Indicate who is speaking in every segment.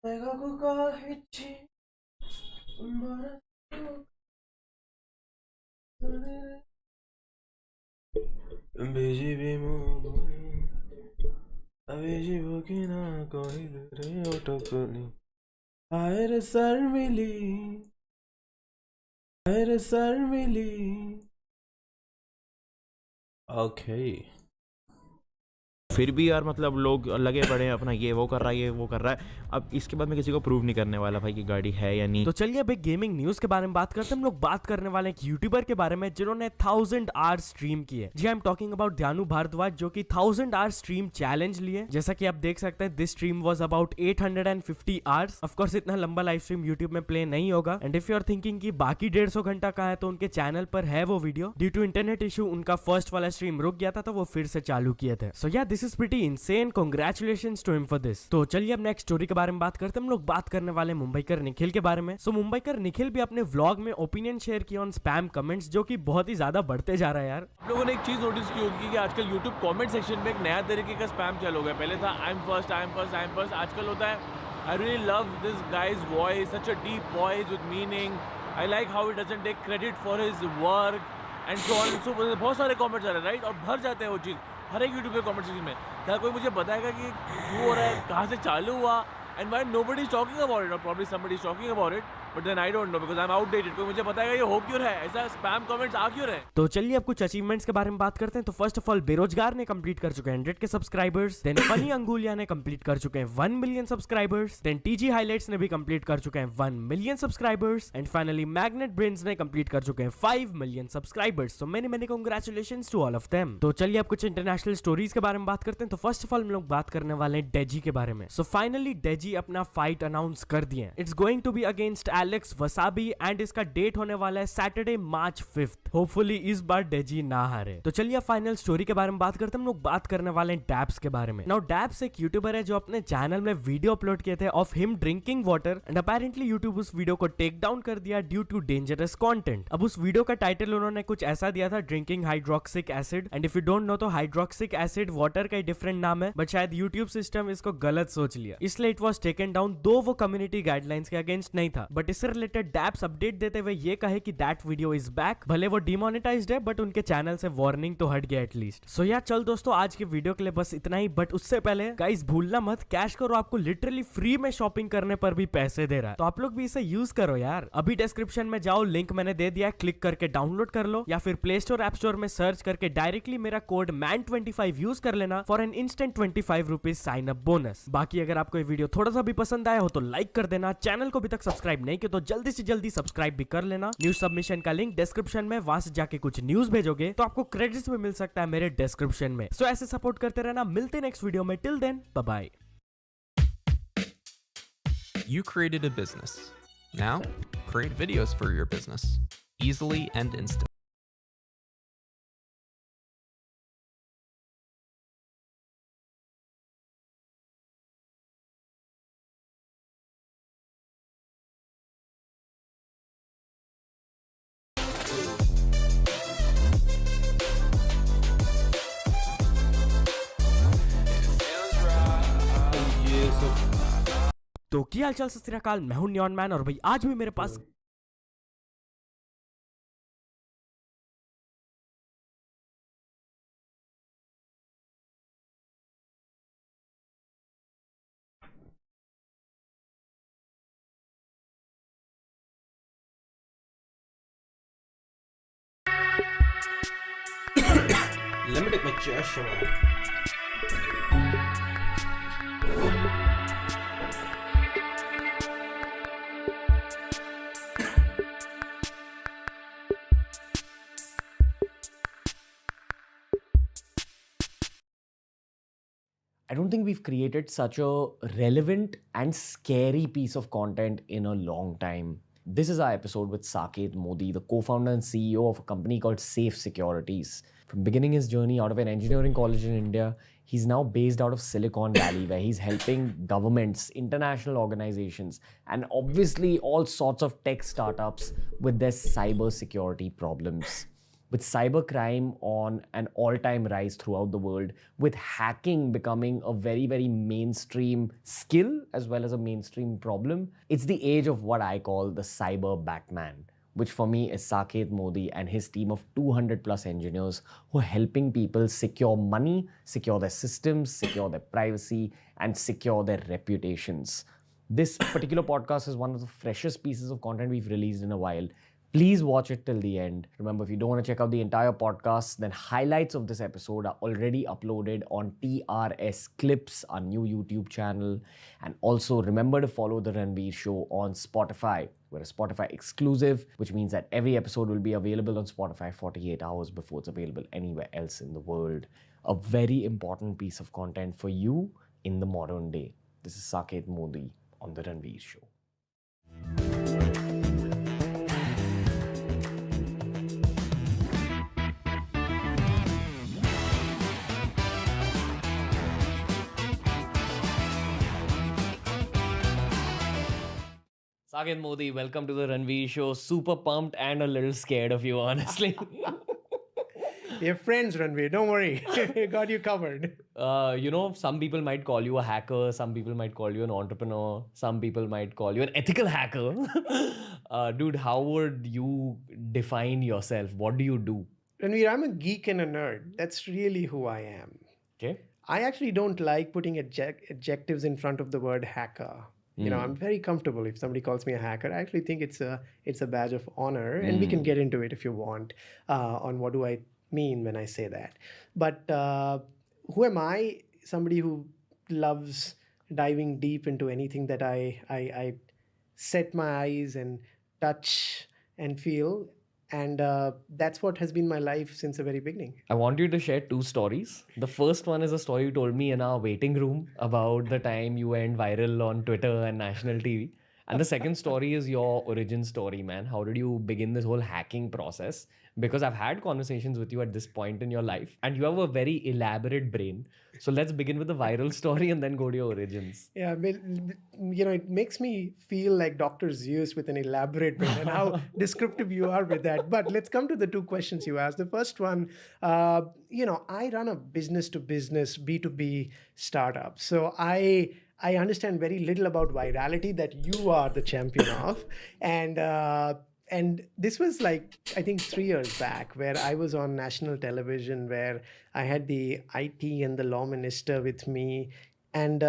Speaker 1: 내가 그거했지 말았어 비집이 무거니 비집기나 거이들의 어떡하니 아이를 쌀밀리 아이를 쌀밀리 Okay.
Speaker 2: फिर भी यार मतलब लोग लगे पड़े हैं अपना ये वो कर रहा है ये वो कर रहा है। अब इसके बाद मैं किसी को प्रूव नहीं करने वाला भाई कि गाड़ी है या नहीं।
Speaker 3: तो चलिए अब एक गेमिंग न्यूज के बारे में बात करते हैं। हम लोग बात करने वाले एक यूट्यूबर के बारे में जिन्होंने 1000 आवर्स स्ट्रीम किए। जी आई एम टॉकिंग अबाउट ध्यानु भारद्वाज जो कि 1000 आवर्स स्ट्रीम चैलेंज लिए। जैसा कि आप देख सकते हैं this stream was about 850 hours. Of course इतना लंबा लाइव स्ट्रीम यूट्यूब में प्ले नहीं होगा। And if you are thinking कि बाकी 150 घंटा का है तो उनके चैनल पर है वो वीडियो। ड्यू टू इंटरनेट इशू उनका फर्स्ट वाला स्ट्रीम रुक गया था तो वो फिर से चालू किए थे। सो या this is pretty insane. Congratulations to him for this। तो चलिए अब नेक्स्ट स्टोरी के बारे में बात करते हैं। हम लोग बात करने वाले मुंबईकर निखिल के बारे में। सो मुंबईकर निखिल भी अपने व्लॉग में ओपिनियन शेयर किया ऑन स्पैम कमेंट्स जो कि बहुत ही ज्यादा बढ़ते जा रहा है यार।
Speaker 4: आप लोगों ने एक चीज नोटिस की होगी कि आजकल YouTube कमेंट सेक्शन में एक नया तरीके का स्पैम चालू हो गया। पहले था I am first I am first I am first. आजकल होता है I really love this guy's voice, such a deep voice with meaning, I like how it doesn't take credit for his work and so on so. बहुत सारे comments आ रहे हैं right, और भर जाते हैं वो चीज़ हर एक यूट्यूब पे कमेंट सेक्शन में। क्या कोई मुझे बताएगा कि क्यों हो रहा है, कहाँ से चालू हुआ, and why nobody is talking about it, और probably somebody is talking about it but then I don't know because I am outdated. कोई मुझे बताएगा ये हो क्यों रहा है, ऐसा स्पैम कमेंट्स आ क्यों रहे हैं।
Speaker 3: तो चलिए अब कुछ अचीवमेंट्स के बारे में बात करते हैं। तो फर्स्ट ऑफ ऑल बेरोजगार ने कंप्लीट कर चुके हैं 100 के सब्सक्राइबर्स। देन फनी अंगुलिया ने कंप्लीट कर चुके हैं 1 million subscribers. Then TG highlights ने भी कंप्लीट कर चुके हैं 1 million subscribers. And finally magnet brains ने कंप्लीट कर चुके हैं 5 million subscribers. So many many congratulations to all of them. तो चलिए अब कुछ इंटरनेशनल स्टोरीज के बारे में बात करते हैं। तो फर्स्ट ऑफ ऑल हम लोग बात करने वाले हैं डेजी के बारे में। सो फाइनली डेजी अपना फाइट अनाउंस कर दिए। It's going to be against Alex Wasabi and इसका डेट होने वाला है सैटरडे मार्च 5th। होपफुली इस बार डेजी ना हारे। तो चलिए फाइनल स्टोरी के बारे में बात करते हैं। हम लोग बात करने वाले हैं डैब्स के बारे में। नाउ डैब्स एक यूट्यूबर है जो अपने चैनल में वीडियो अपलोड किए थे of him drinking water and apparently YouTube उस वीडियो को टेक डाउन कर दिया ड्यू टू डेंजरस कंटेंट। अब उस वीडियो का टाइटल उन्होंने कुछ ऐसा दिया था, drinking hydroxic acid. And if you don't know तो हाइड्रोक्सिक एसिड वाटर का डिफरेंट नाम है, बट शायद यूट्यूब सिस्टम इसको गलत सोच लिया, इसलिए इट वॉज टेकन डाउन। दो वो कम्युनिटी गाइडलाइंस के अगेंस्ट नहीं था, बट इससे रिलेटेड डैब्स अपडेट देते हुए ये कहे कि दैट वीडियो इज बैक। भले वो डिमोनेटाइज्ड है बट उनके चैनल से वार्निंग तो हट गया एटलीस्ट। सो यार चल दोस्तों आज के वीडियो के लिए बस इतना ही, बट उससे पहले गाइस भूलना मत कैश करो आपको लिटरली फ्री में शॉपिंग करने पर भी पैसे दे रहा है, तो आप लोग भी इसे यूज करो यार। अभी डिस्क्रिप्शन में जाओ, लिंक मैंने दे दिया है, क्लिक करके डाउनलोड कर लो या फिर प्ले स्टोर ऐप स्टोर में सर्च करके डायरेक्टली मेरा कोड MAN25 यूज कर लेना for an instant 25 rupees sign up bonus. बाकी अगर आपको ये वीडियो थोड़ा सा भी पसंद आया हो तो लाइक कर देना, चैनल को अभी तक सब्सक्राइब नहीं किया तो जल्दी से जल्दी सब्सक्राइब भी कर लेना। न्यूज सबमिशन का लिंक डिस्क्रिप्शन में, वहां से जाके कुछ न्यूज भेजोगे तो आपको क्रेडिट्स भी मिल सकता है मेरे डिस्क्रिप्शन में। सो ऐसे सपोर्ट करते रहना, मिलते नेक्स्ट वीडियो में। Till then bye bye.
Speaker 5: You created a business. Now, create videos for your business easily and instantly.
Speaker 3: तो क्या हाल चाल, सत श्री अकाल, मैं हूं न्योन मैन और भाई आज भी मेरे पास
Speaker 1: Let me take my chair shower.
Speaker 6: I don't think we've created such a relevant and scary piece of content in a long time. This is our episode with Saket Modi, the co-founder and CEO of a company called Safe Securities. From beginning his journey out of an engineering college in India, he's now based out of Silicon Valley, where he's helping governments, international organizations, and obviously all sorts of tech startups with their cyber security problems. with cybercrime on an all-time rise throughout the world, with hacking becoming a very, very mainstream skill as well as a mainstream problem, it's the age of what I call the cyber Batman, which for me is Saket Modi and his team of 200 plus engineers who are helping people secure money, secure their systems, secure their privacy, and secure their reputations. This particular podcast is one of the freshest pieces of content we've released in a while. Please watch it till the end. Remember, if you don't want to check out the entire podcast, then highlights of this episode are already uploaded on TRS Clips, our new YouTube channel. And also remember to follow The Ranveer Show on Spotify. We're a Spotify exclusive, which means that every episode will be available on Spotify 48 hours before it's available anywhere else in the world. A very important piece of content for you in the modern day. This is Saket Modi on The Ranveer Show. Saket Modi, welcome to The Ranveer Show. Super pumped and a little scared of you, honestly.
Speaker 7: We're friends, Ranveer. Don't worry. Got you covered.
Speaker 6: Some people might call you a hacker. Some people might call you an entrepreneur. Some people might call you an ethical hacker. Dude, how would you define yourself? What do you do?
Speaker 7: Ranveer, I'm a geek and a nerd. That's really who I am.
Speaker 6: Okay.
Speaker 7: I actually don't like putting adjectives in front of the word hacker. You know, I'm very comfortable if somebody calls me a hacker. I actually think it's a badge of honor, and we can get into it if you want on what do I mean when I say that. But who am I? Somebody who loves diving deep into anything that I set my eyes and touch and feel. And that's what has been my life since the very beginning.
Speaker 6: I want you to share two stories. The first one is a story you told me in our waiting room about the time you went viral on Twitter and national TV. And the second story is your origin story, man. How did you begin this whole hacking process? Because I've had conversations with you at this point in your life and you have a very elaborate brain. So let's begin with the viral story and then go to your origins.
Speaker 7: Yeah, but, it makes me feel like Dr. Zeus with an elaborate brain and how descriptive you are with that. But let's come to the two questions you asked. The first one, I run a business-to-business, B2B startup. So I understand very little about virality that you are the champion of. And this was like, I think 3 years back, where I was on national television, where I had the IT and the law minister with me. And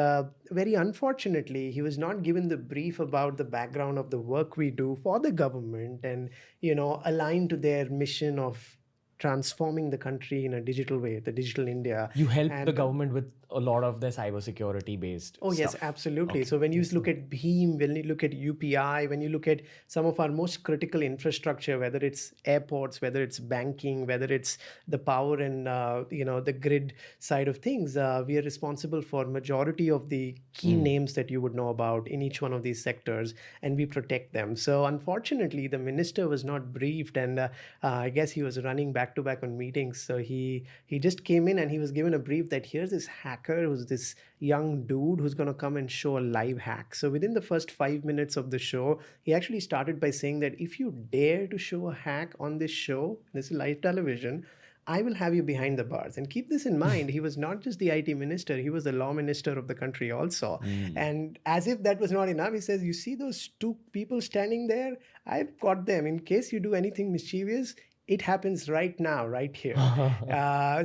Speaker 7: very unfortunately, he was not given the brief about the background of the work we do for the government and, aligned to their mission of transforming the country in a digital way, the digital India.
Speaker 6: You helped the government with a lot of their cybersecurity based
Speaker 7: stuff. Yes, absolutely. Okay. So when you look at BHIM, when you look at UPI, when you look at some of our most critical infrastructure, whether it's airports, whether it's banking, whether it's the power and the grid side of things, we are responsible for majority of the key names that you would know about in each one of these sectors, and we protect them. So unfortunately, the minister was not briefed, and I guess he was running back to back on meetings. So he just came in and he was given a brief that here's this hacker who's this young dude who's going to come and show a live hack. So within the first 5 minutes of the show, he actually started by saying that if you dare to show a hack on this show, this is live television, I will have you behind the bars. And keep this in mind, he was not just the IT minister, he was the law minister of the country also. And as if that was not enough, he says, you see those two people standing there? I've got them. In case you do anything mischievous, it happens right now, right here.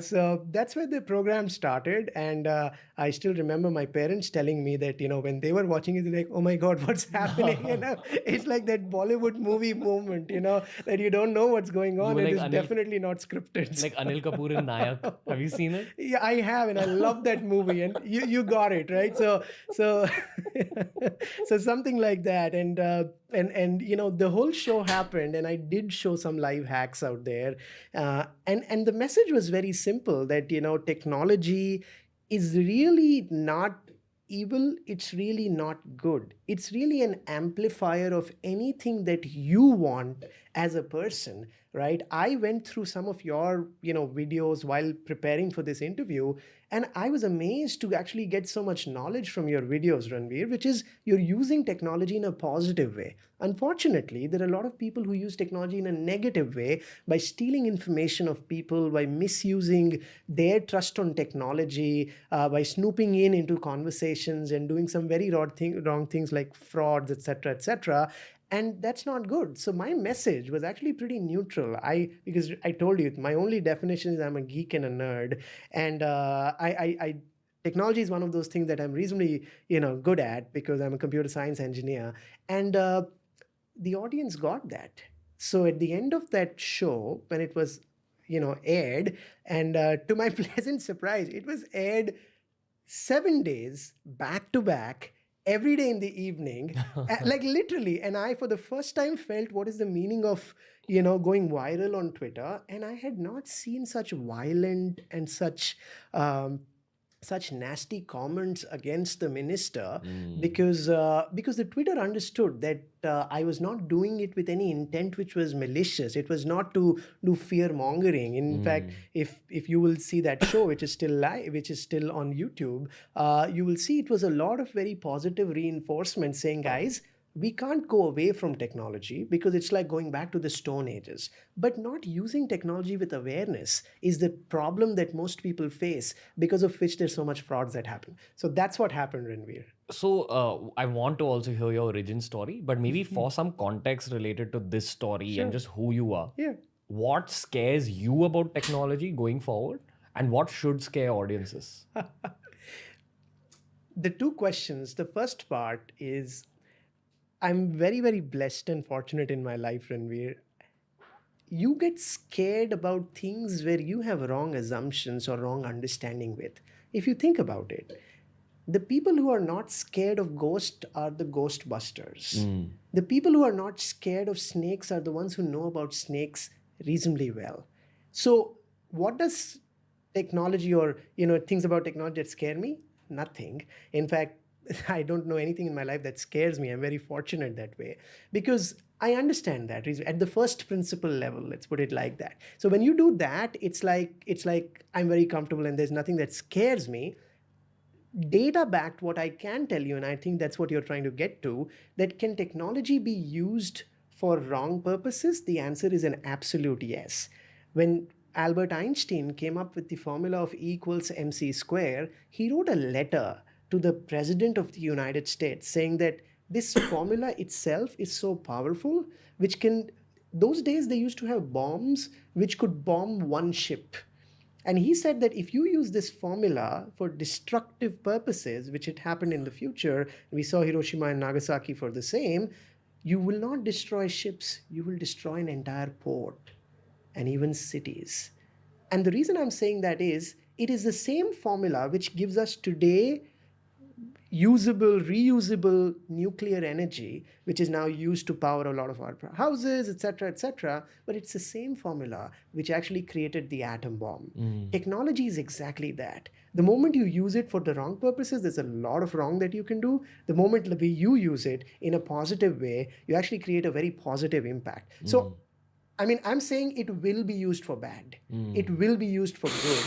Speaker 7: So that's where the program started. And I still remember my parents telling me that, when they were watching it, they're like, oh my God, what's happening? It's like that Bollywood movie moment, that you don't know what's going on. It is definitely not scripted.
Speaker 6: Like Anil Kapoor in Nayak. Have you seen it?
Speaker 7: Yeah, I have. And I love that movie. And you got it, right? So so something like that. And the whole show happened, and I did show some live hacks out there. And the message was very simple that, technology is really not evil. It's really not good. It's really an amplifier of anything that you want as a person, right? I went through some of your, videos while preparing for this interview, and I was amazed to actually get so much knowledge from your videos, Ranveer, which is you're using technology in a positive way. Unfortunately, there are a lot of people who use technology in a negative way by stealing information of people, by misusing their trust on technology, by snooping into conversations and doing some very wrong things like frauds, etc., etc. And that's not good. So my message was actually pretty neutral. Because I told you my only definition is I'm a geek and a nerd, and I technology is one of those things that I'm reasonably good at because I'm a computer science engineer, and the audience got that. So at the end of that show, when it was aired, and to my pleasant surprise, it was aired 7 days back to back, every day in the evening, like literally. And I, for the first time, felt what is the meaning of going viral on Twitter. And I had not seen such violent and such nasty comments against the minister, because the Twitter understood that I was not doing it with any intent which was malicious. It was not to do fear mongering. In fact, if you will see that show, which is still live, which is still on YouTube, you will see it was a lot of very positive reinforcement saying, guys, we can't go away from technology because it's like going back to the Stone Ages. But not using technology with awareness is the problem that most people face, because of which there's so much frauds that happen. So that's what happened, Ranveer.
Speaker 6: So I want to also hear your origin story, but maybe for some context related to this story and just who you are.
Speaker 7: Yeah.
Speaker 6: What scares you about technology going forward, and what should scare audiences?
Speaker 7: The two questions. The first part is, I'm very, very blessed and fortunate in my life, Ranveer. You get scared about things where you have wrong assumptions or wrong understanding with. If you think about it, the people who are not scared of ghosts are the ghostbusters. The people who are not scared of snakes are the ones who know about snakes reasonably well. So what does technology or things about technology that scare me? Nothing. In fact, I don't know anything in my life that scares me. I'm very fortunate that way, because I understand that at the first principle level, let's put it like that. So when you do that, it's like I'm very comfortable and there's nothing that scares me. Data backed, what I can tell you, and I think that's what you're trying to get to, that can technology be used for wrong purposes? The answer is an absolute yes. When Albert Einstein came up with the formula of E equals mc square, he wrote a letter to the President of the United States saying that this formula itself is so powerful, which can, those days they used to have bombs which could bomb one ship. And he said that if you use this formula for destructive purposes, which it happened in the future, we saw Hiroshima and Nagasaki for the same, you will not destroy ships, you will destroy an entire port and even cities. And the reason I'm saying that is, it is the same formula which gives us today usable, reusable nuclear energy, which is now used to power a lot of our houses, etc., etc. But it's the same formula which actually created the atom bomb. Technology is exactly that. The moment you use it for the wrong purposes, there's a lot of wrong that you can do. The moment you use it in a positive way, you actually create a very positive impact. So, I mean, I'm saying it will be used for bad. It will be used for good.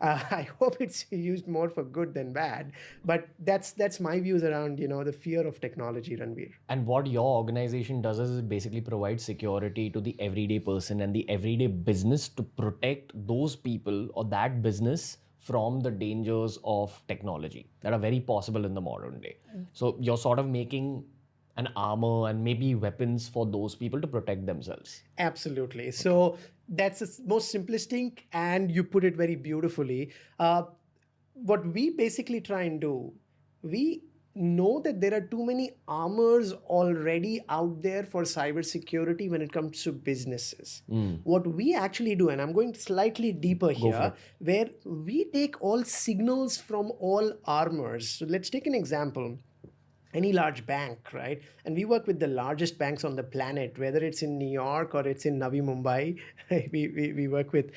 Speaker 7: I hope it's used more for good than bad, but that's my views around the fear of technology, Ranveer.
Speaker 6: And what your organization does is basically provide security to the everyday person and the everyday business to protect those people or that business from the dangers of technology that are very possible in the modern day. So you're sort of making an armor and maybe weapons for those people to protect themselves.
Speaker 7: Absolutely. So that's the most simplistic, and you put it very beautifully. What we basically try and do, we know that there are too many armors already out there for cybersecurity when it comes to businesses. What we actually do, and I'm going slightly deeper here, where we take all signals from all armors. So let's take an example. Any large bank, right? And we work with the largest banks on the planet, whether it's in New York or it's in Navi Mumbai. we work with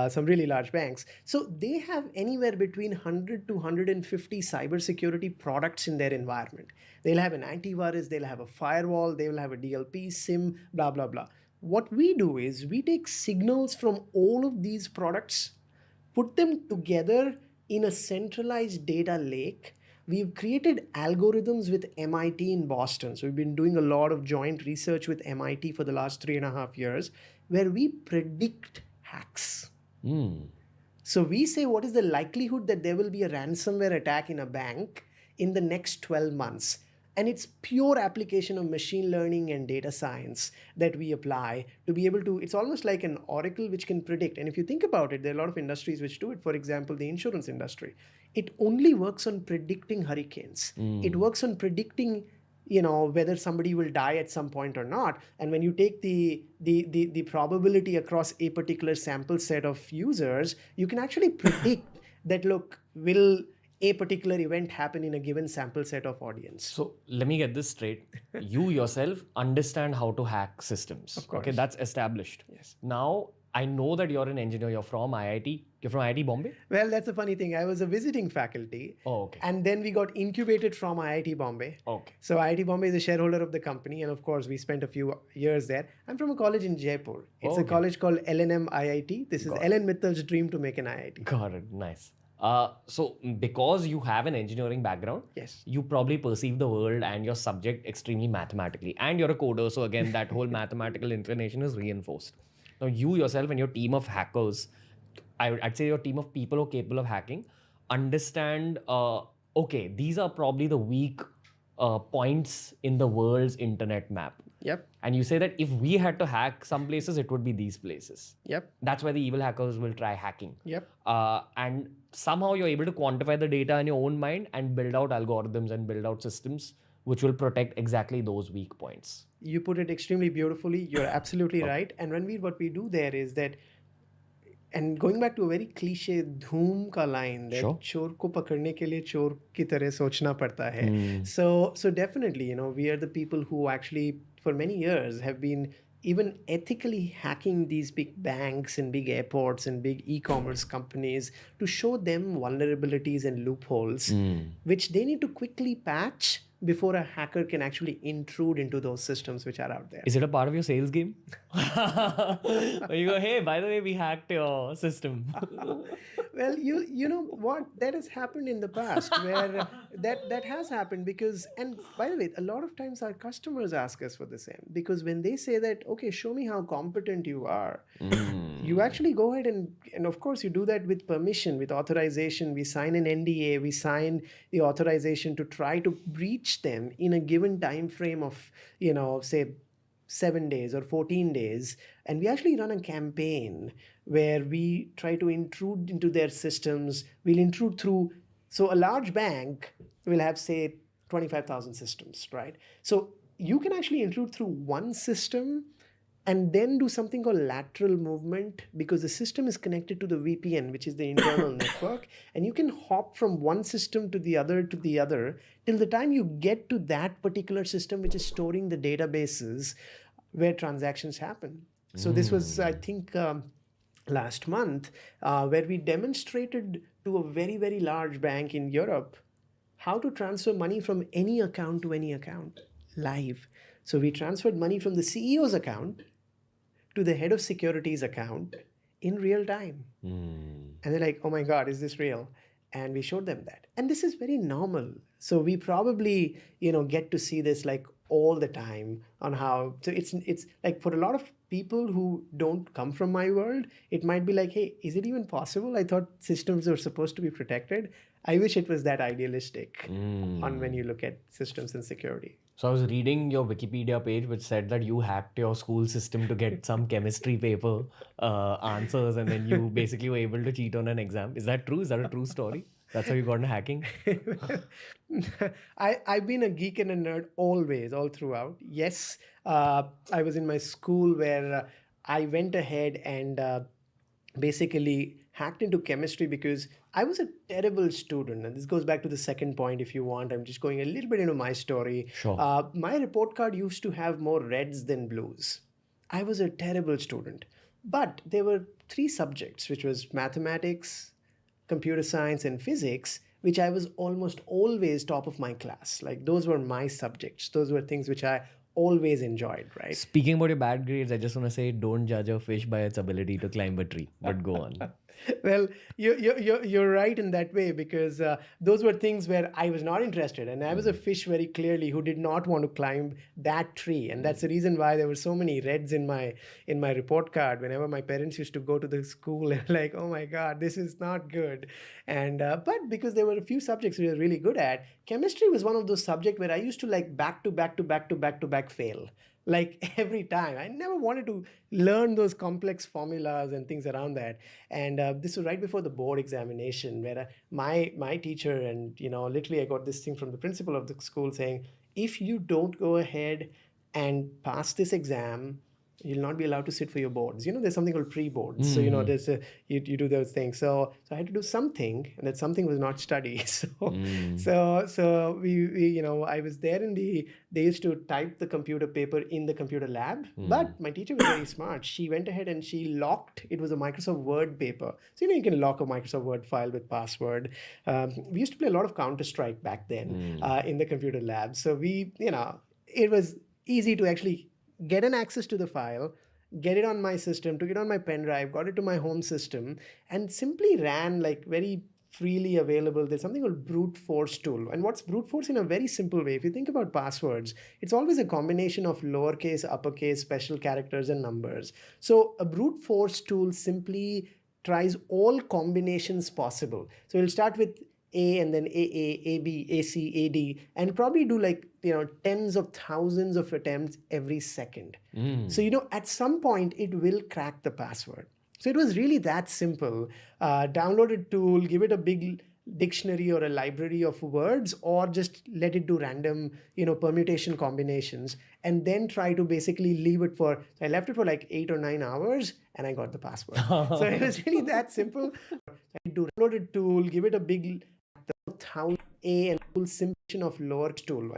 Speaker 7: some really large banks. So they have anywhere between 100 to 150 cybersecurity products in their environment. They'll have an antivirus, they'll have a firewall, they will have a DLP, SIM, blah, blah, blah. What we do is we take signals from all of these products, put them together in a centralized data lake. We've created algorithms with MIT in Boston. So we've been doing a lot of joint research with MIT for the last 3.5 years, where we predict hacks. So we say, what is the likelihood that there will be a ransomware attack in a bank in the next 12 months? And it's pure application of machine learning and data science that we apply to be able to, it's almost like an oracle which can predict. And if you think about it, there are a lot of industries which do it. For example, the insurance industry. It only works on predicting hurricanes. It works on predicting, whether somebody will die at some point or not. And when you take the probability across a particular sample set of users, you can actually predict that, look, will a particular event happen in a given sample set of audience.
Speaker 6: So let me get this straight. You yourself understand how to hack systems.
Speaker 7: Of course.
Speaker 6: Okay, that's established.
Speaker 7: Yes.
Speaker 6: Now, I know that you're an engineer. You're from IIT. You're from IIT Bombay?
Speaker 7: Well, that's a funny thing. I was a visiting faculty.
Speaker 6: Oh, okay.
Speaker 7: And then we got incubated from IIT Bombay.
Speaker 6: Okay.
Speaker 7: So IIT Bombay is a shareholder of the company. And of course, we spent a few years there. I'm from a college in Jaipur. It's a college called LNM IIT. This is Ellen Mittal's dream to make an IIT.
Speaker 6: Got it. Nice. So because you have an engineering background,
Speaker 7: Yes.
Speaker 6: you probably perceive the world and your subject extremely mathematically. And you're a coder. So again, that whole mathematical inclination is reinforced. Now you yourself and your team of hackers, I'd say your team of people who are capable of hacking, understand, okay, these are probably the weak points in the world's internet map.
Speaker 7: Yep.
Speaker 6: And you say that if we had to hack some places, it would be these places.
Speaker 7: Yep.
Speaker 6: That's where the evil hackers will try hacking.
Speaker 7: Yep.
Speaker 6: And somehow you're able to quantify the data in your own mind and build out algorithms and build out systems which will protect exactly those weak points.
Speaker 7: You put it extremely beautifully. You're absolutely right. And Ranveer, what we do there is that, and going back to a very cliche Dhoom ka line, that chor ko pakadne ke liye chor ki tarah sochna padta hai. So definitely, we are the people who actually for many years have been even ethically hacking these big banks and big airports and big e-commerce companies to show them vulnerabilities and loopholes, which they need to quickly patch before a hacker can actually intrude into those systems which are out there.
Speaker 6: Is it a part of your sales game? You go, hey, by the way, we hacked your system.
Speaker 7: Well, you know what? That has happened in the past where that has happened because, and by the way, a lot of times our customers ask us for the same because when they say that, okay, show me how competent you are, you actually go ahead and of course you do that with permission, with authorization. We sign an NDA, we sign the authorization to try to breach them in a given time frame of, say 7 days or 14 days. And we actually run a campaign where we try to intrude into their systems. We'll intrude through, so a large bank will have, say, 25,000 systems, right? So you can actually intrude through one system and then do something called lateral movement because the system is connected to the VPN, which is the internal network. And you can hop from one system to the other till the time you get to that particular system, which is storing the databases where transactions happen. So this was, I think, last month, where we demonstrated to a very, very large bank in Europe how to transfer money from any account to any account live. So we transferred money from the CEO's account to the head of security's account in real time. And they're like, oh my God, is this real? And we showed them that. And this is very normal. So we probably, get to see this like all the time on how, so it's like for a lot of people who don't come from my world, it might be like, hey, is it even possible? I thought systems were supposed to be protected. I wish it was that idealistic on when you look at systems and security.
Speaker 6: So I was reading your Wikipedia page, which said that you hacked your school system to get some chemistry paper answers, and then you basically were able to cheat on an exam. Is that true? Is that a true story? That's how you got into hacking?
Speaker 7: I've been a geek and a nerd always, all throughout. Yes, I was in my school where I went ahead and basically hacked into chemistry because I was a terrible student. And this goes back to the second point if you want. I'm just going a little bit into my story.
Speaker 6: Sure.
Speaker 7: My report card used to have more reds than blues. I was a terrible student. But there were 3 subjects, which was mathematics, computer science, and physics, which I was almost always top of my class. Like those were my subjects. Those were things which I always enjoyed, right?
Speaker 6: Speaking about your bad grades, I just want to say don't judge a fish by its ability to climb a tree. But go on.
Speaker 7: Well, you're right in that way, because those were things where I was not interested, and I was a fish very clearly who did not want to climb that tree, and that's the reason why there were so many reds in my report card. Whenever my parents used to go to the school, they're like, "Oh my God, this is not good," and but because there were a few subjects we were really good at, chemistry was one of those subjects where I used to like back to back fail. Like every time, I never wanted to learn those complex formulas and things around that. And this was right before the board examination, where my teacher, and literally I got this thing from the principal of the school saying, if you don't go ahead and pass this exam, you'll not be allowed to sit for your boards. There's something called pre-boards. So, there's you do those things. So I had to do something, and that something was not study. So we I was there they used to type the computer paper in the computer lab. But my teacher was very smart. She went ahead and she locked, it was a Microsoft Word paper. So, you can lock a Microsoft Word file with password. We used to play a lot of Counter-Strike back then in the computer lab. So it was easy to actually get an access to the file, get it on my system, took it on my pen drive, got it to my home system, and simply ran like very freely available. There's something called brute force tool. And what's brute force in a very simple way? If you think about passwords, it's always a combination of lowercase, uppercase, special characters, and numbers. So a brute force tool simply tries all combinations possible. So it'll start with A and then AA, AB, AC, AD, and probably do like, tens of thousands of attempts every second. So, at some point it will crack the password. So it was really that simple. Download a tool, give it a big dictionary or a library of words, or just let it do random, permutation combinations, and then try to basically leave it for, I left it for like 8 or 9 hours and I got the password. So it was really that simple. Download a tool, give it a big A and full simulation of lower tool,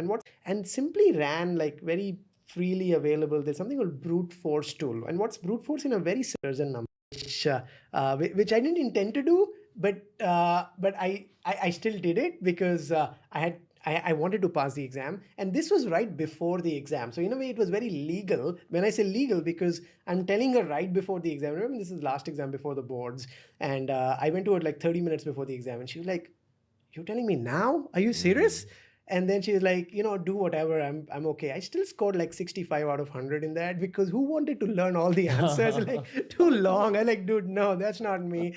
Speaker 7: and simply ran like very freely available. There's something called brute force tool. And what's brute force in a very certain number, which I didn't intend to do, but I still did it because I wanted to pass the exam, and this was right before the exam. So in a way, it was very legal. When I say legal, because I'm telling her right before the exam. Remember, this is last exam before the boards, and I went to her like 30 minutes before the exam, and she was like, "You're telling me now? Are you serious?" And then she was like, do whatever, I'm okay. I still scored like 65 out of 100 in that, because who wanted to learn all the answers? Like, too long. I like, dude, no, that's not me.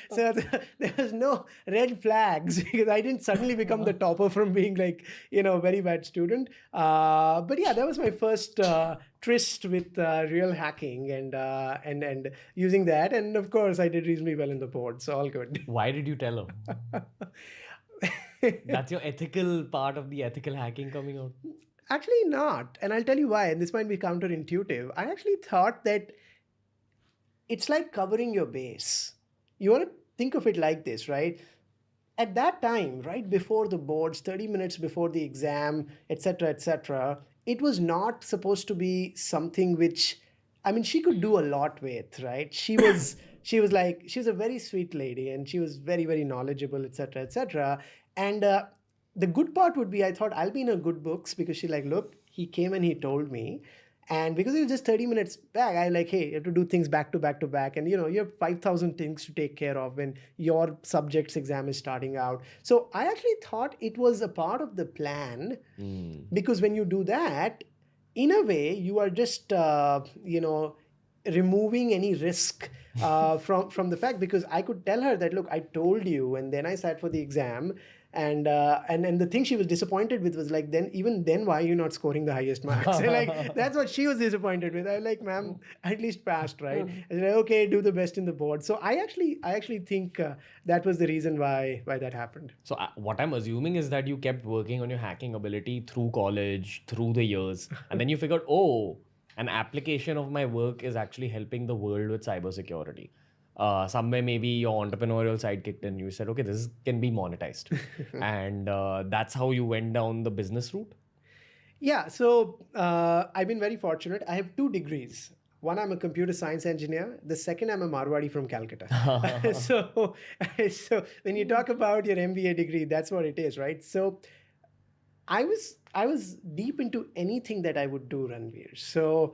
Speaker 7: So there was no red flags, because I didn't suddenly become the topper from being like, very bad student. But yeah, that was my first tryst with real hacking and using that. And of course, I did reasonably well in the board, so all good.
Speaker 6: Why did you tell her? That's your ethical part of the ethical hacking coming out.
Speaker 7: Actually not. And I'll tell you why. And this might be counterintuitive. I actually thought that it's like covering your base. You want to think of it like this, right? At that time, right before the boards, 30 minutes before the exam, etc., it was not supposed to be something which, she could do a lot with, right? She was a very sweet lady, and she was very, very knowledgeable, etc. And the good part would be, I thought I'll be in her good books, because she look, he came and he told me. And because it was just 30 minutes back, I hey, you have to do things back to back. And, you have 5,000 things to take care of when your subject's exam is starting out. So I actually thought it was a part of the plan, because when you do that, in a way, you are just, removing any risk from the fact, because I could tell her that, look, I told you, and then I sat for the exam, and the thing she was disappointed with was even then, why are you not scoring the highest marks? That's what she was disappointed with. I was like, ma'am, I at least passed, right? I said, okay, do the best in the board. So I actually think that was the reason why that happened.
Speaker 6: So what I'm assuming is that you kept working on your hacking ability through college, through the years, and then you figured, an application of my work is actually helping the world with cybersecurity. Somewhere maybe your entrepreneurial side kicked in. You said, okay, this can be monetized. And that's how you went down the business route?
Speaker 7: Yeah, so I've been very fortunate. I have 2 degrees. One, I'm a computer science engineer. The second, I'm a Marwadi from Calcutta. So when you talk about your MBA degree, that's what it is, right? So I was deep into anything that I would do, Ranveer. So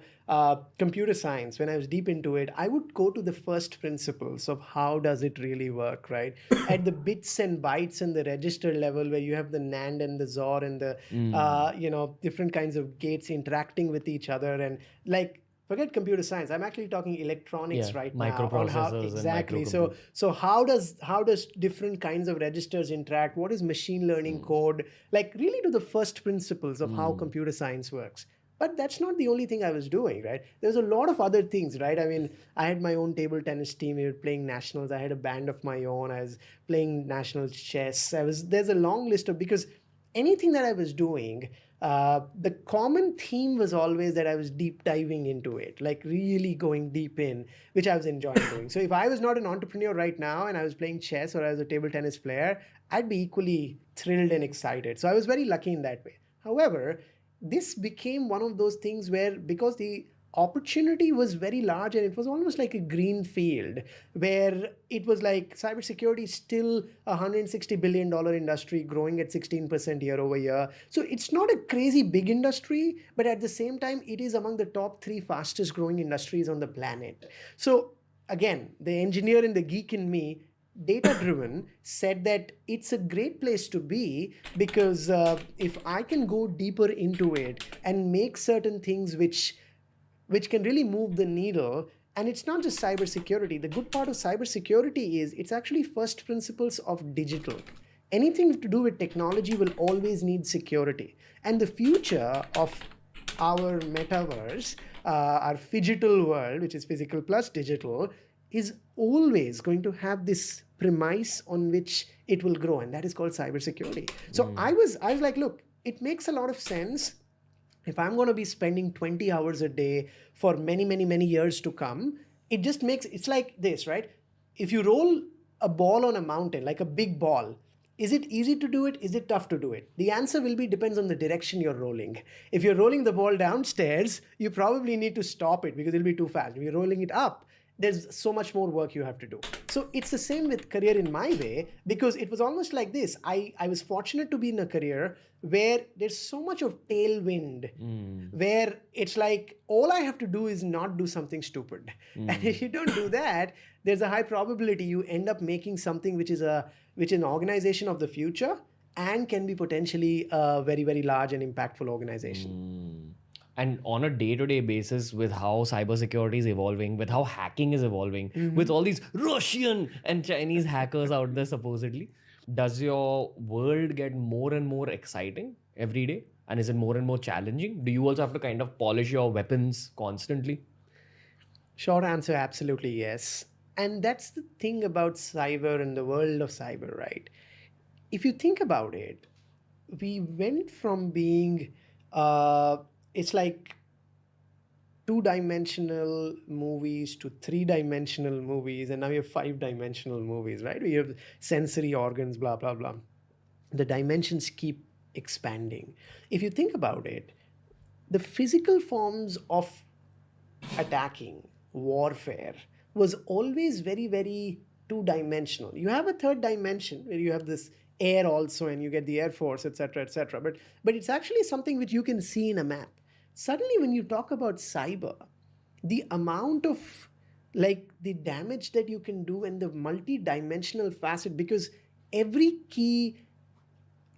Speaker 7: computer science, when I was deep into it, I would go to the first principles of how does it really work, right? At the bits and bytes and the register level, where you have the NAND and the XOR and the different kinds of gates interacting with each other, and like, forget computer science. I'm actually talking electronics right now. On how,
Speaker 6: Microprocessors
Speaker 7: exactly.
Speaker 6: and
Speaker 7: So how does different kinds of registers interact? What is machine learning code? Like really to the first principles of how computer science works. But that's not the only thing I was doing, right? There's a lot of other things, right? I mean, I had my own table tennis team. We were playing nationals. I had a band of my own. I was playing national chess. There's a long list of, because anything that I was doing, the common theme was always that I was deep diving into it, like really going deep in, which I was enjoying doing. So if I was not an entrepreneur right now and I was playing chess or I was a table tennis player, I'd be equally thrilled and excited. So I was very lucky in that way. However, this became one of those things where, because the opportunity was very large and it was almost like a green field, where it was like cybersecurity is still a $160 billion industry growing at 16% year over year. So it's not a crazy big industry, but at the same time, it is among the top 3 fastest growing industries on the planet. So again, the engineer and the geek in me, data-driven, said that it's a great place to be, because if I can go deeper into it and make certain things which can really move the needle. And it's not just cybersecurity. The good part of cybersecurity is it's actually first principles of digital. Anything to do with technology will always need security. And the future of our metaverse, our phygital world, which is physical plus digital, is always going to have this premise on which it will grow, and that is called cybersecurity. So I was like, look, it makes a lot of sense. If I'm going to be spending 20 hours a day for many, many, many years to come, it's like this, right? If you roll a ball on a mountain, like a big ball, is it easy to do it? Is it tough to do it? The answer will be depends on the direction you're rolling. If you're rolling the ball downstairs, you probably need to stop it because it'll be too fast. If you're rolling it up, there's so much more work you have to do. So it's the same with career in my way, because it was almost like this. I was fortunate to be in a career where there's so much of tailwind, where it's like all I have to do is not do something stupid. And if you don't do that, there's a high probability you end up making something which is an organization of the future and can be potentially a very, very large and impactful organization.
Speaker 6: And on a day-to-day basis, with how cybersecurity is evolving, with how hacking is evolving, with all these Russian and Chinese hackers out there supposedly, does your world get more and more exciting every day? And is it more and more challenging? Do you also have to kind of polish your weapons constantly?
Speaker 7: Short answer, absolutely yes. And that's the thing about cyber and the world of cyber, right? If you think about it, we went from being... it's like 2-dimensional movies to 3-dimensional movies, and now you have 5-dimensional movies, right? We have sensory organs, blah, blah, blah. The dimensions keep expanding. If you think about it, the physical forms of attacking, warfare, was always very, very 2-dimensional. You have a 3rd dimension where you have this air also, and you get the Air Force, etc., etc. But it's actually something which you can see in a map. Suddenly, when you talk about cyber, the amount of like the damage that you can do and the multi-dimensional facet, because every key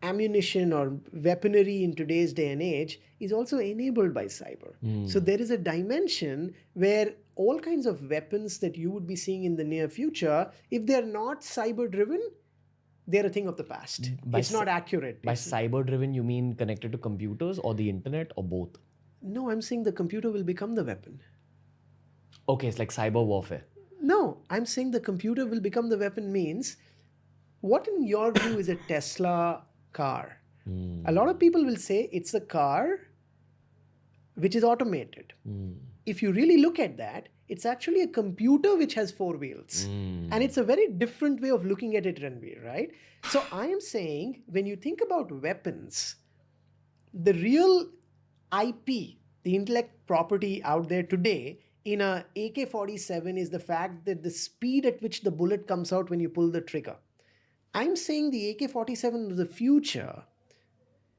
Speaker 7: ammunition or weaponry in today's day and age is also enabled by cyber. So there is a dimension where all kinds of weapons that you would be seeing in the near future, if they're not cyber driven, they're a thing of the past. It's not accurate.
Speaker 6: By cyber driven, you mean connected to computers or the internet or both?
Speaker 7: No, I'm saying the computer will become the weapon.
Speaker 6: Okay, it's like cyber warfare.
Speaker 7: No, I'm saying the computer will become the weapon means, what in your view is a Tesla car? A lot of people will say it's a car which is automated. If you really look at that, it's actually a computer which has 4 wheels. And it's a very different way of looking at it, Ranveer, right? So I am saying, when you think about weapons, the real IP, the intellect property out there today in a AK-47 is the fact that the speed at which the bullet comes out when you pull the trigger. I'm saying the AK-47 of the future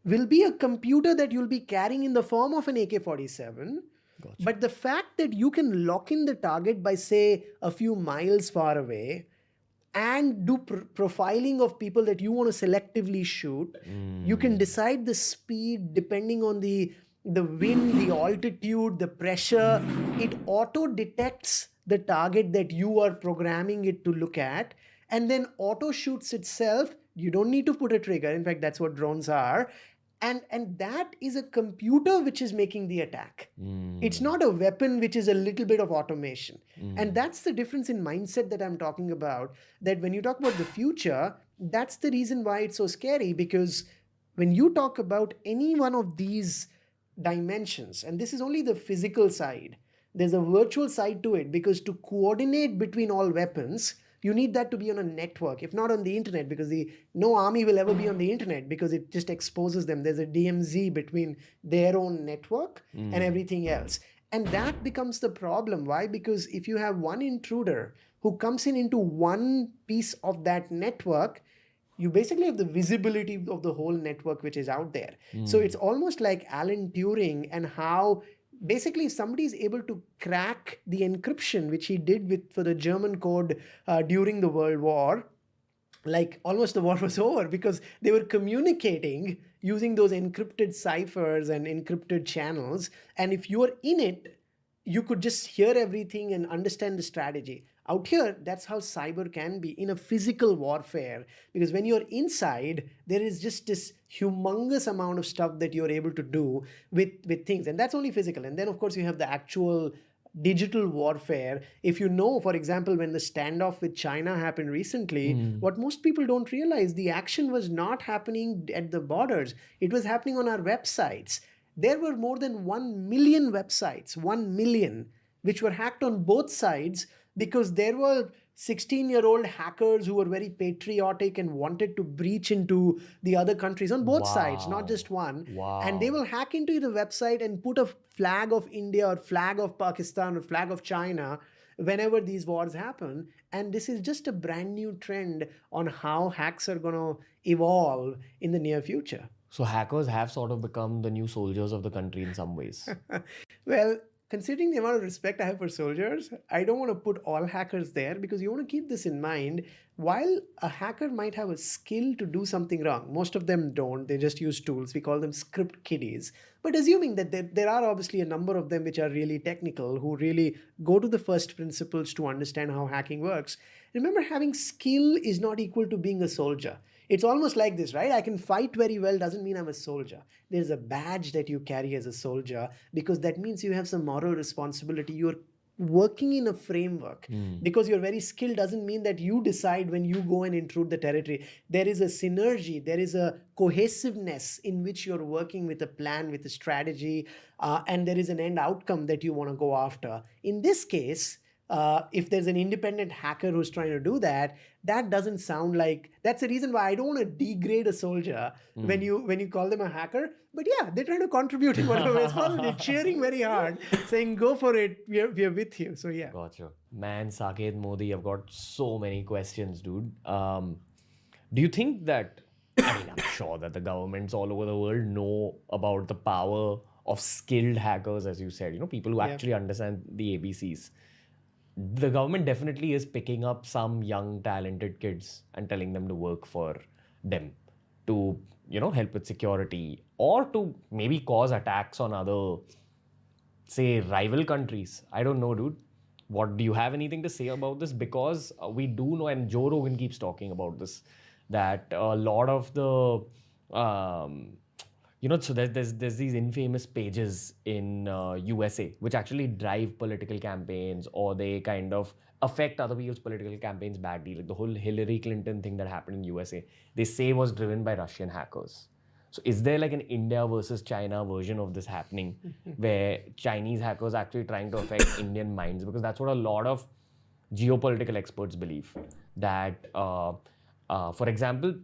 Speaker 7: will be a computer that you'll be carrying in the form of an AK-47. But the fact that you can lock in the target by, say, a few miles far away and do profiling of people that you want to selectively shoot, you can decide the speed depending on the wind, the altitude, the pressure. It auto detects the target that you are programming it to look at, and then auto shoots itself. You don't need to put a trigger. In fact, that's what drones are. And that is a computer which is making the attack. It's not a weapon which is a little bit of automation. And that's the difference in mindset that I'm talking about. That when you talk about the future, that's the reason why it's so scary, because when you talk about any one of these dimensions, and this is only the physical side, there's a virtual side to it, because to coordinate between all weapons, you need that to be on a network, if not on the internet, because no army will ever be on the internet, because it just exposes them. There's a DMZ between their own network and everything else. And that becomes the problem. Why? Because if you have one intruder who comes into one piece of that network, you basically have the visibility of the whole network which is out there. So it's almost like Alan Turing, and how basically if somebody is able to crack the encryption, which he did for the German code during the World War, like almost the war was over, because they were communicating using those encrypted ciphers and encrypted channels. And if you were in it, you could just hear everything and understand the strategy. Out here, that's how cyber can be in a physical warfare, because when you're inside, there is just this humongous amount of stuff that you're able to do with things, and that's only physical. And then of course you have the actual digital warfare. If you know, for example, when the standoff with China happened recently, what most people don't realize, the action was not happening at the borders. It was happening on our websites. There were more than 1 million websites, 1 million, which were hacked on both sides, because there were 16-year-old hackers who were very patriotic and wanted to breach into the other countries on both sides, not just one. And they will hack into the website and put a flag of India or flag of Pakistan or flag of China whenever these wars happen. And this is just a brand new trend on how hacks are going to evolve in the near future.
Speaker 6: So hackers have sort of become the new soldiers of the country in some ways.
Speaker 7: Well, considering the amount of respect I have for soldiers, I don't want to put all hackers there, because you want to keep this in mind. While a hacker might have a skill to do something wrong, most of them don't. They just use tools. We call them script kiddies. But assuming that there are obviously a number of them which are really technical, who really go to the first principles to understand how hacking works, remember, having skill is not equal to being a soldier. It's almost like this, right? I can fight very well doesn't mean I'm a soldier. There's a badge that you carry as a soldier, because that means you have some moral responsibility. You're working in a framework. Because you're very skilled doesn't mean that you decide when you go and intrude the territory. There is a synergy, there is a cohesiveness in which you're working with a plan, with a strategy, and there is an end outcome that you want to go after. In this case, if there's an independent hacker who's trying to do that, that doesn't sound like, that's the reason why I don't want to degrade a soldier when you call them a hacker. But yeah, they're trying to contribute in whatever way possible. They're cheering very hard, saying, go for it, we're with you. So yeah.
Speaker 6: Gotcha. Man, Saket Modi, I've got so many questions, dude. Do you think that, I mean, I'm sure that the governments all over the world know about the power of skilled hackers, as you said, people who actually understand the ABCs. The government definitely is picking up some young talented kids and telling them to work for them to help with security, or to maybe cause attacks on other, say, rival countries. I don't know, dude. What do you have anything to say about this? Because we do know, and Joe Rogan keeps talking about this, that a lot of the so there's these infamous pages in USA which actually drive political campaigns, or they kind of affect other people's political campaigns badly. Like the whole Hillary Clinton thing that happened in USA, they say was driven by Russian hackers. So is there like an India versus China version of this happening where Chinese hackers are actually trying to affect Indian minds? Because that's what a lot of geopolitical experts believe. That, for example,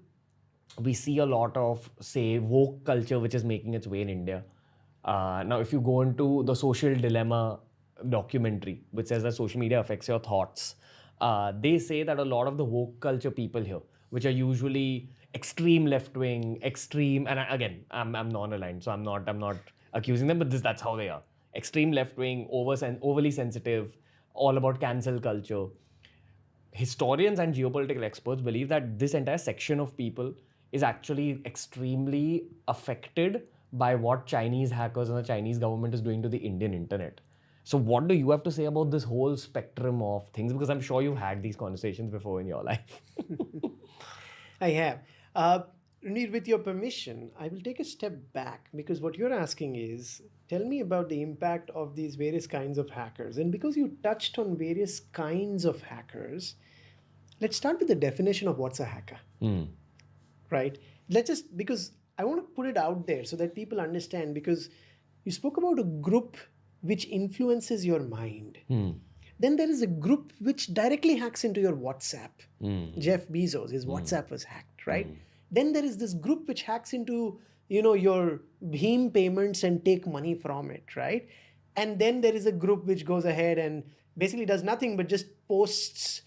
Speaker 6: we see a lot of, say, woke culture which is making its way in India. Now, if you go into the Social Dilemma documentary, which says that social media affects your thoughts, they say that a lot of the woke culture people here, which are usually extreme left wing, extreme, and again, I'm non-aligned, so I'm not accusing them, but that's how they are. Extreme left wing, overly sensitive, all about cancel culture. Historians and geopolitical experts believe that this entire section of people is actually extremely affected by what Chinese hackers and the Chinese government is doing to the Indian internet. So what do you have to say about this whole spectrum of things? Because I'm sure you've had these conversations before in your life.
Speaker 7: I have. Ranir, with your permission, I will take a step back, because what you're asking is, tell me about the impact of these various kinds of hackers. And because you touched on various kinds of hackers, let's start with the definition of what's a hacker. Right? Because I want to put it out there so that people understand, because you spoke about a group which influences your mind. Then there is a group which directly hacks into your WhatsApp. Jeff Bezos, his WhatsApp was hacked, right? Then there is this group which hacks into, your Bheem payments and take money from it, right? And then there is a group which goes ahead and basically does nothing but just posts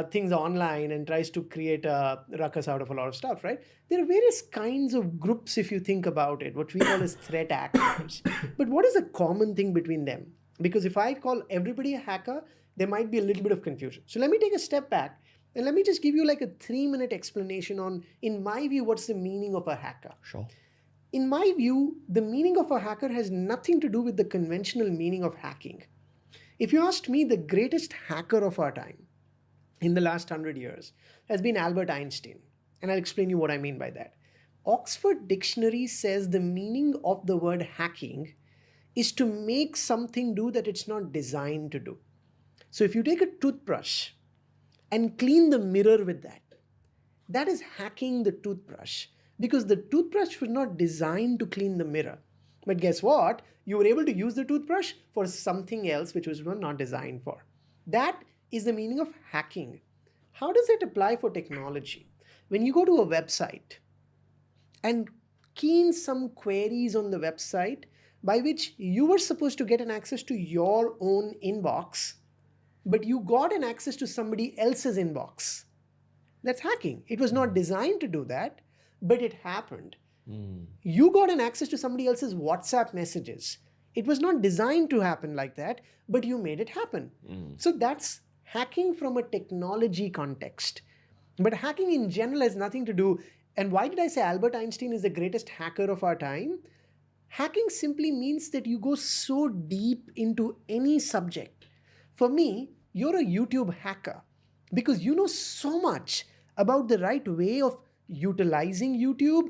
Speaker 7: things online and tries to create a ruckus out of a lot of stuff, right? There are various kinds of groups, if you think about it, what we call as threat actors. But what is the common thing between them? Because if I call everybody a hacker, there might be a little bit of confusion. So let me take a step back and let me just give you like a 3-minute explanation on, in my view, what's the meaning of a hacker.
Speaker 6: Sure.
Speaker 7: In my view, the meaning of a hacker has nothing to do with the conventional meaning of hacking. If you asked me, the greatest hacker of our time in the last 100 years has been Albert Einstein. And I'll explain you what I mean by that. Oxford Dictionary says the meaning of the word hacking is to make something do that it's not designed to do. So if you take a toothbrush and clean the mirror with that, that is hacking the toothbrush, because the toothbrush was not designed to clean the mirror. But guess what? You were able to use the toothbrush for something else which was not designed for. That is the meaning of hacking. How does it apply for technology? When you go to a website and key in some queries on the website by which you were supposed to get an access to your own inbox, but you got an access to somebody else's inbox, that's hacking. It was not designed to do that, but it happened. You got an access to somebody else's WhatsApp messages. It was not designed to happen like that, but you made it happen. So that's hacking from a technology context. But hacking in general has nothing to do. And why did I say Albert Einstein is the greatest hacker of our time? Hacking simply means that you go so deep into any subject. For me, you're a YouTube hacker because you know so much about the right way of utilizing YouTube,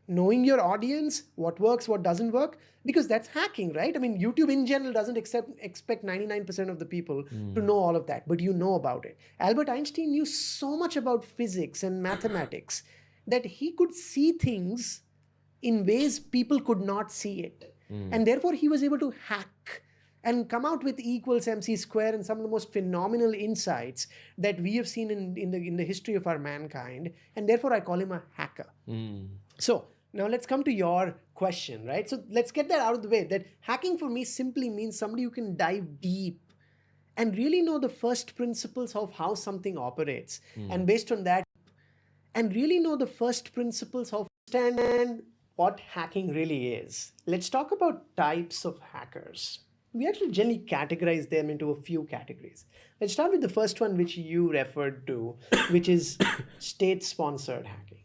Speaker 7: knowing your audience, what works, what doesn't work, because that's hacking, right? I mean, YouTube in general doesn't expect 99% of the people to know all of that, but you know about it. Albert Einstein knew so much about physics and mathematics that he could see things in ways people could not see it. And therefore, he was able to hack and come out with E equals MC square and some of the most phenomenal insights that we have seen in the history of our mankind. And therefore, I call him a hacker. So now let's come to your question, right? So let's get that out of the way, that hacking for me simply means somebody who can dive deep and really know the first principles of how something operates. And based on that, and really know the first principles of understand what hacking really is. Let's talk about types of hackers. We actually generally categorize them into a few categories. Let's start with the first one, which you referred to, which is state-sponsored hacking.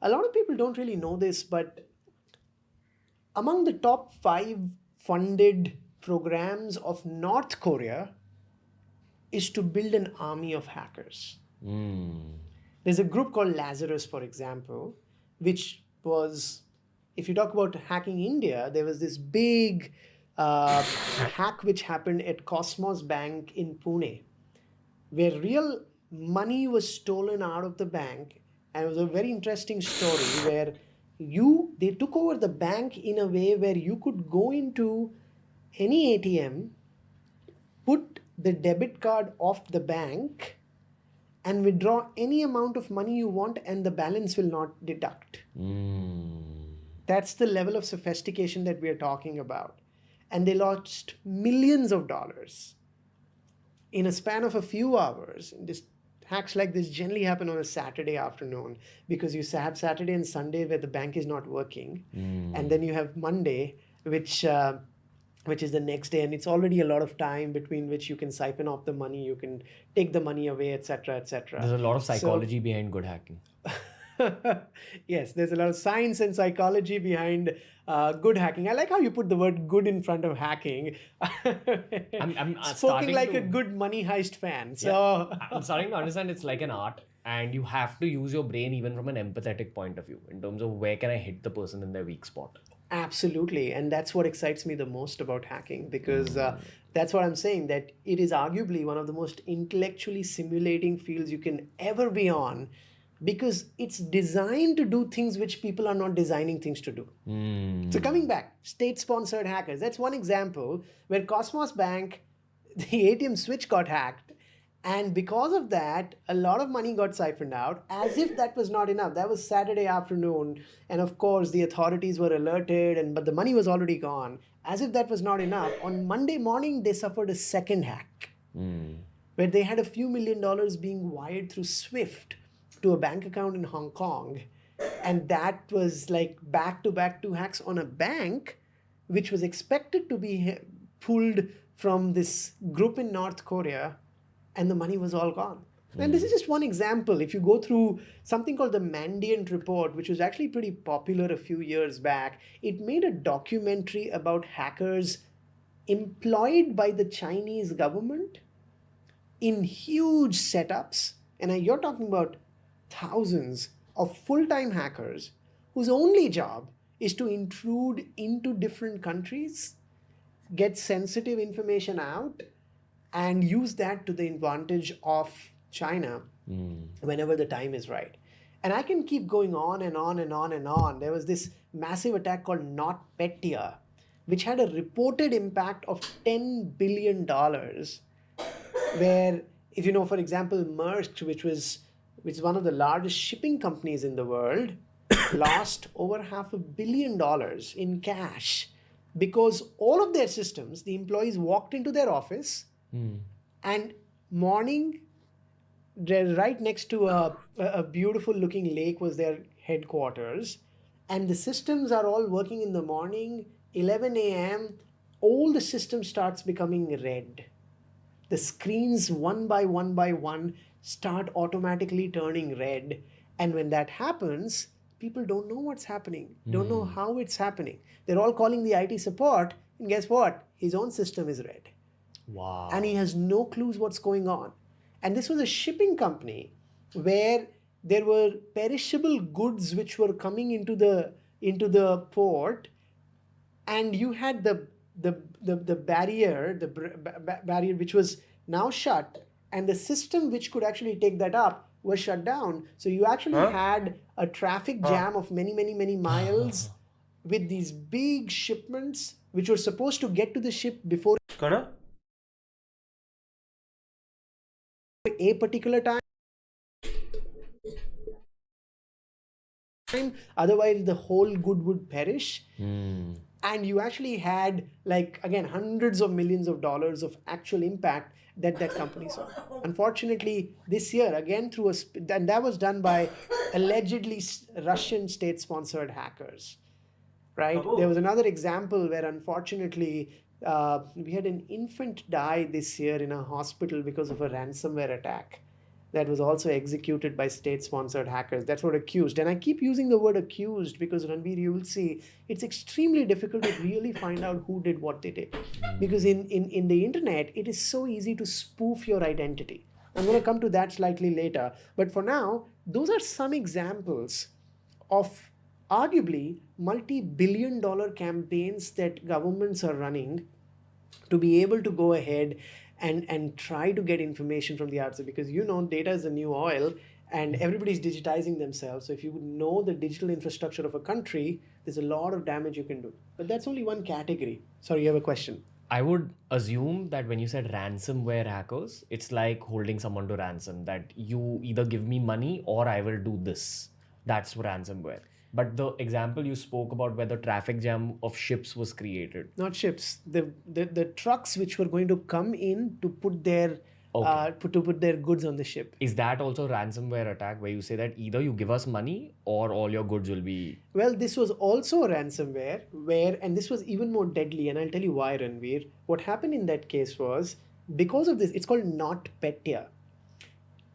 Speaker 7: A lot of people don't really know this, but among the top 5 funded programs of North Korea is to build an army of hackers. There's a group called Lazarus, for example, which was, if you talk about hacking India, there was this big hack which happened at Cosmos Bank in Pune, where real money was stolen out of the bank. And it was a very interesting story where they took over the bank in a way where you could go into any ATM, put the debit card off the bank, and withdraw any amount of money you want, and the balance will not deduct. That's the level of sophistication that we are talking about. And they lost millions of dollars in a span of a few hours. This hacks like this generally happen on a Saturday afternoon because you have Saturday and Sunday where the bank is not working, and then you have Monday, which is the next day, and it's already a lot of time between which you can siphon off the money, you can take the money away, etc., etc.
Speaker 6: There's a lot of psychology behind good hacking.
Speaker 7: Yes, there's a lot of science and psychology behind good hacking. I like how you put the word good in front of hacking.
Speaker 6: I'm
Speaker 7: Spoken
Speaker 6: starting
Speaker 7: like
Speaker 6: to-
Speaker 7: a good money heist fan. So
Speaker 6: I'm starting to understand it's like an art, and you have to use your brain even from an empathetic point of view in terms of where can I hit the person in their weak spot.
Speaker 7: absolutely. And that's what excites me the most about hacking, because that's what I'm saying, that it is arguably one of the most intellectually simulating fields you can ever be on, because it's designed to do things which people are not designing things to do. So coming back, state-sponsored hackers. That's one example where Cosmos Bank, the ATM switch got hacked, and because of that, a lot of money got siphoned out, as if that was not enough. That was Saturday afternoon, and of course the authorities were alerted, but the money was already gone. As if that was not enough, on Monday morning they suffered a second hack, where they had a few $1 million being wired through SWIFT to a bank account in Hong Kong. And that was like back-to-back 2 hacks on a bank, which was expected to be pulled from this group in North Korea, and the money was all gone. And this is just one example. If you go through something called the Mandiant Report, which was actually pretty popular a few years back, it made a documentary about hackers employed by the Chinese government in huge setups. And you're talking about thousands of full-time hackers whose only job is to intrude into different countries, get sensitive information out, and use that to the advantage of China whenever the time is right. And I can keep going on and on and on and on. There was this massive attack called NotPetya, which had a reported impact of $10 billion, where, if you know, for example, Maersk, which is one of the largest shipping companies in the world, lost over $500 million in cash because all of their systems, the employees walked into their office and morning, right next to a beautiful looking lake was their headquarters, and the systems are all working in the morning, 11 a.m., all the system starts becoming red. The screens one by one start automatically turning red. And when that happens, people don't know what's happening, don't know how it's happening. They're all calling the IT support, and guess what? His own system is red.
Speaker 6: Wow.
Speaker 7: And he has no clues what's going on. And this was a shipping company where there were perishable goods which were coming into the port, and you had the barrier, barrier which was now shut, and the system which could actually take that up was shut down. So you actually had a traffic jam of many miles with these big shipments which were supposed to get to the ship before a particular time. Otherwise the whole good would perish. And you actually had, like, again, hundreds of millions of dollars of actual impact that company saw. Unfortunately, this year, again, and that was done by allegedly Russian state-sponsored hackers, right? There was another example where, unfortunately, we had an infant die this year in a hospital because of a ransomware attack that was also executed by state-sponsored hackers. That's what accused. And I keep using the word accused because, Ranveer, you will see it's extremely difficult to really find out who did what they did. Because in the internet, it is so easy to spoof your identity. I'm going to come to that slightly later. But for now, those are some examples of arguably multi-billion-dollar campaigns that governments are running to be able to go ahead and try to get information from the outside, because data is the new oil and everybody's digitizing themselves. So if you would know the digital infrastructure of a country, there's a lot of damage you can do. But that's only one category. Sorry, you have a question.
Speaker 6: I would assume that when you said ransomware hackers, it's like holding someone to ransom, that you either give me money or I will do this. That's ransomware. But the example you spoke about where the traffic jam of ships was created.
Speaker 7: Not ships. The trucks which were going to come in to put their to put their goods on the ship.
Speaker 6: Is that also ransomware attack where you say that either you give us money or all your goods will be...
Speaker 7: Well, this was also a ransomware and this was even more deadly, and I'll tell you why, Ranveer. What happened in that case was, because of this, it's called NotPetya.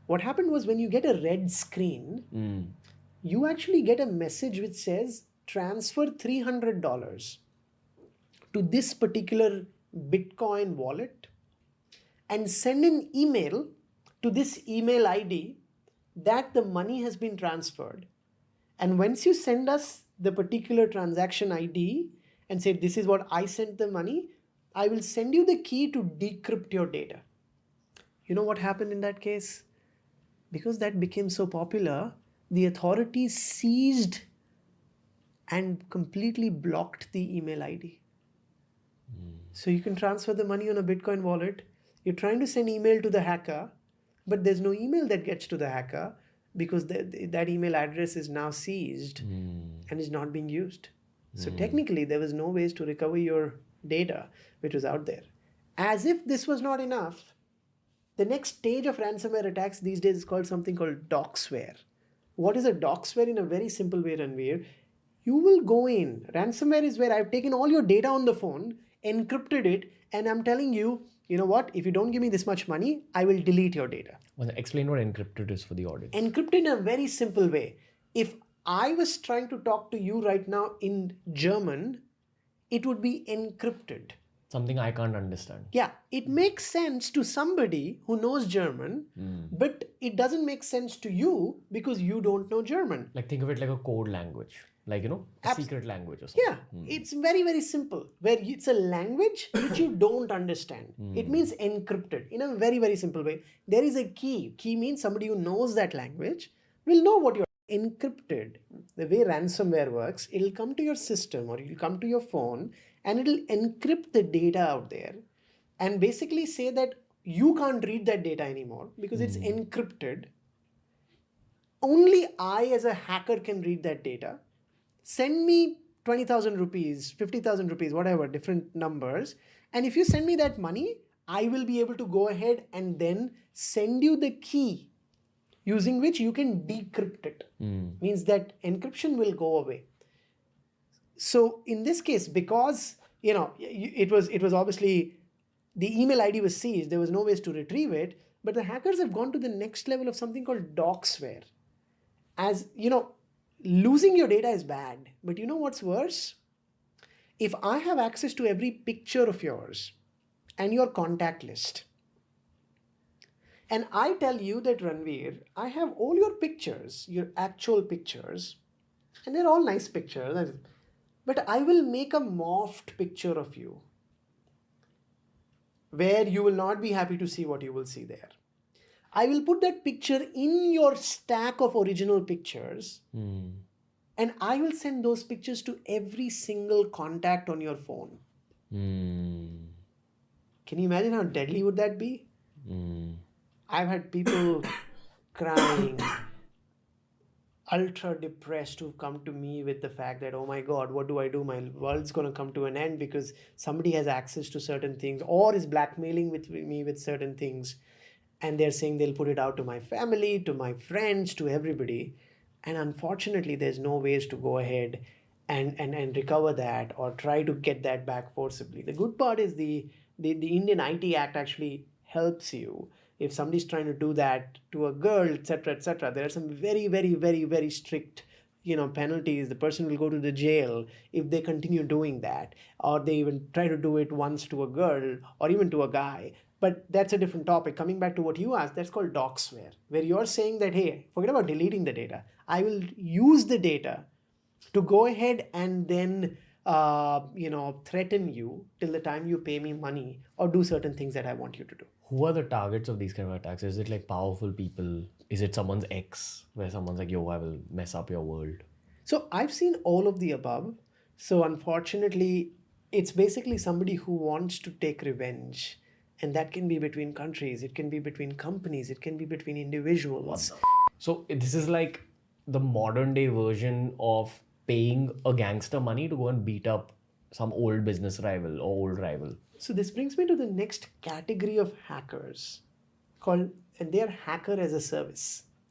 Speaker 7: What happened was, when you get a red screen, you actually get a message which says, transfer $300 to this particular Bitcoin wallet and send an email to this email ID that the money has been transferred. And once you send us the particular transaction ID and say, this is what I sent the money, I will send you the key to decrypt your data. You know what happened in that case? Because that became so popular, the authorities seized and completely blocked the email ID. So you can transfer the money on a Bitcoin wallet. You're trying to send email to the hacker, but there's no email that gets to the hacker because that email address is now seized and is not being used. So technically, there was no ways to recover your data, which was out there. As if this was not enough, the next stage of ransomware attacks these days is called something called doxware. What is a doxware? In a very simple way, Ranveer, you will go in. Ransomware is where I've taken all your data on the phone, encrypted it, and I'm telling you, you know what, if you don't give me this much money, I will delete your data.
Speaker 6: Well, explain what encrypted is for the audience.
Speaker 7: Encrypted in a very simple way. If I was trying to talk to you right now in German, it would be encrypted.
Speaker 6: Something I can't understand.
Speaker 7: Yeah, it makes sense to somebody who knows German, but it doesn't make sense to you because you don't know German.
Speaker 6: Like, think of it like a code language. Like, you know, a secret language or something.
Speaker 7: Yeah, it's very, very simple. Where it's a language which you don't understand. It means encrypted in a very, very simple way. There is a key. Key means somebody who knows that language will know what you're encrypted. The way ransomware works, it'll come to your system or it'll come to your phone and it'll encrypt the data out there and basically say that you can't read that data anymore because it's encrypted. Only I as a hacker can read that data. Send me 20,000 rupees, 50,000 rupees, whatever, different numbers. And if you send me that money, I will be able to go ahead and then send you the key using which you can decrypt it. Means that encryption will go away. So in this case, because, you know, it was obviously, the email ID was seized, there was no ways to retrieve it, but the hackers have gone to the next level of something called doxware. As, you know, losing your data is bad, but you know what's worse? If I have access to every picture of yours and your contact list, and I tell you that, Ranveer, I have all your pictures, your actual pictures, and they're all nice pictures, but I will make a morphed picture of you where you will not be happy to see what you will see there. I will put that picture in your stack of original pictures and I will send those pictures to every single contact on your phone. Can you imagine how deadly would that be? I've had people crying, ultra depressed, who've come to me with the fact that, oh my God, what do I do? My world's going to come to an end because somebody has access to certain things or is blackmailing me with certain things. And they're saying they'll put it out to my family, to my friends, to everybody. And unfortunately, there's no ways to go ahead and recover that or try to get that back forcibly. The good part is the Indian IT Act actually helps you. If somebody's trying to do that to a girl, etc., there are some very, very, very, very strict, you know, penalties. The person will go to the jail if they continue doing that, or they even try to do it once to a girl or even to a guy. But that's a different topic. Coming back to what you asked, that's called doxware, where you're saying that, hey, forget about deleting the data. I will use the data to go ahead and then, threaten you till the time you pay me money or do certain things that I want you to do.
Speaker 6: Who are the targets of these kind of attacks? Is it like powerful people? Is it someone's ex where someone's like, yo, I will mess up your world?
Speaker 7: So I've seen all of the above. So unfortunately, it's basically somebody who wants to take revenge. And that can be between countries, it can be between companies, it can be between individuals.
Speaker 6: So this is like the modern day version of paying a gangster money to go and beat up some old business rival or old rival.
Speaker 7: So this brings me to the next category of hackers. called, and they are hacker as a service.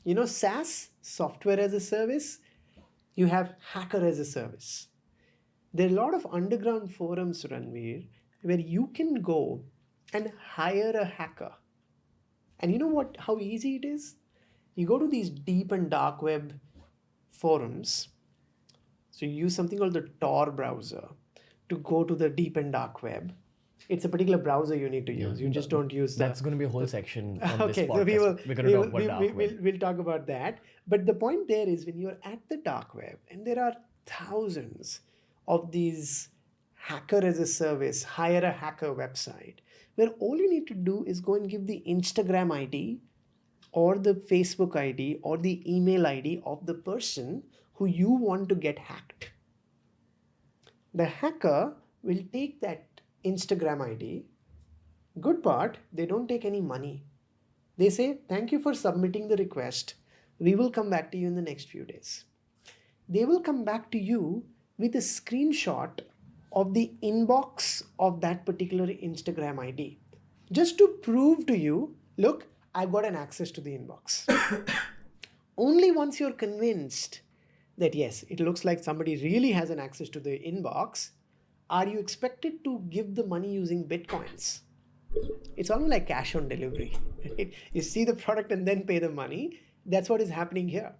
Speaker 7: You know, SaaS, software as a service, you have hacker as a service. There are a lot of underground forums, Ranveer, where you can go and hire a hacker. And you know what? How easy it is? You go to these deep and dark web forums. So you use something called the Tor browser to go to the deep and dark web. It's a particular browser you need to use. You just don't use
Speaker 6: That's going to be a whole section on this
Speaker 7: okay,
Speaker 6: podcast.
Speaker 7: so we will,
Speaker 6: We're going to talk about dark web.
Speaker 7: we'll talk about that. But the point there is when you're at the dark web, and there are thousands of these hacker as a service, hire a hacker website, where all you need to do is go and give the Instagram ID or the Facebook ID or the email ID of the person who you want to get hacked. The hacker will take that Instagram ID. Good part, they don't take any money. They say, thank you for submitting the request. We will come back to you in the next few days. They will come back to you with a screenshot of the inbox of that particular Instagram ID. Just to prove to you, look, I've got an access to the inbox. Only once you're convinced that yes, it looks like somebody really has an access to the inbox, are you expected to give the money using Bitcoins? It's almost like cash on delivery. Right? You see the product and then pay the money. That's what is happening here.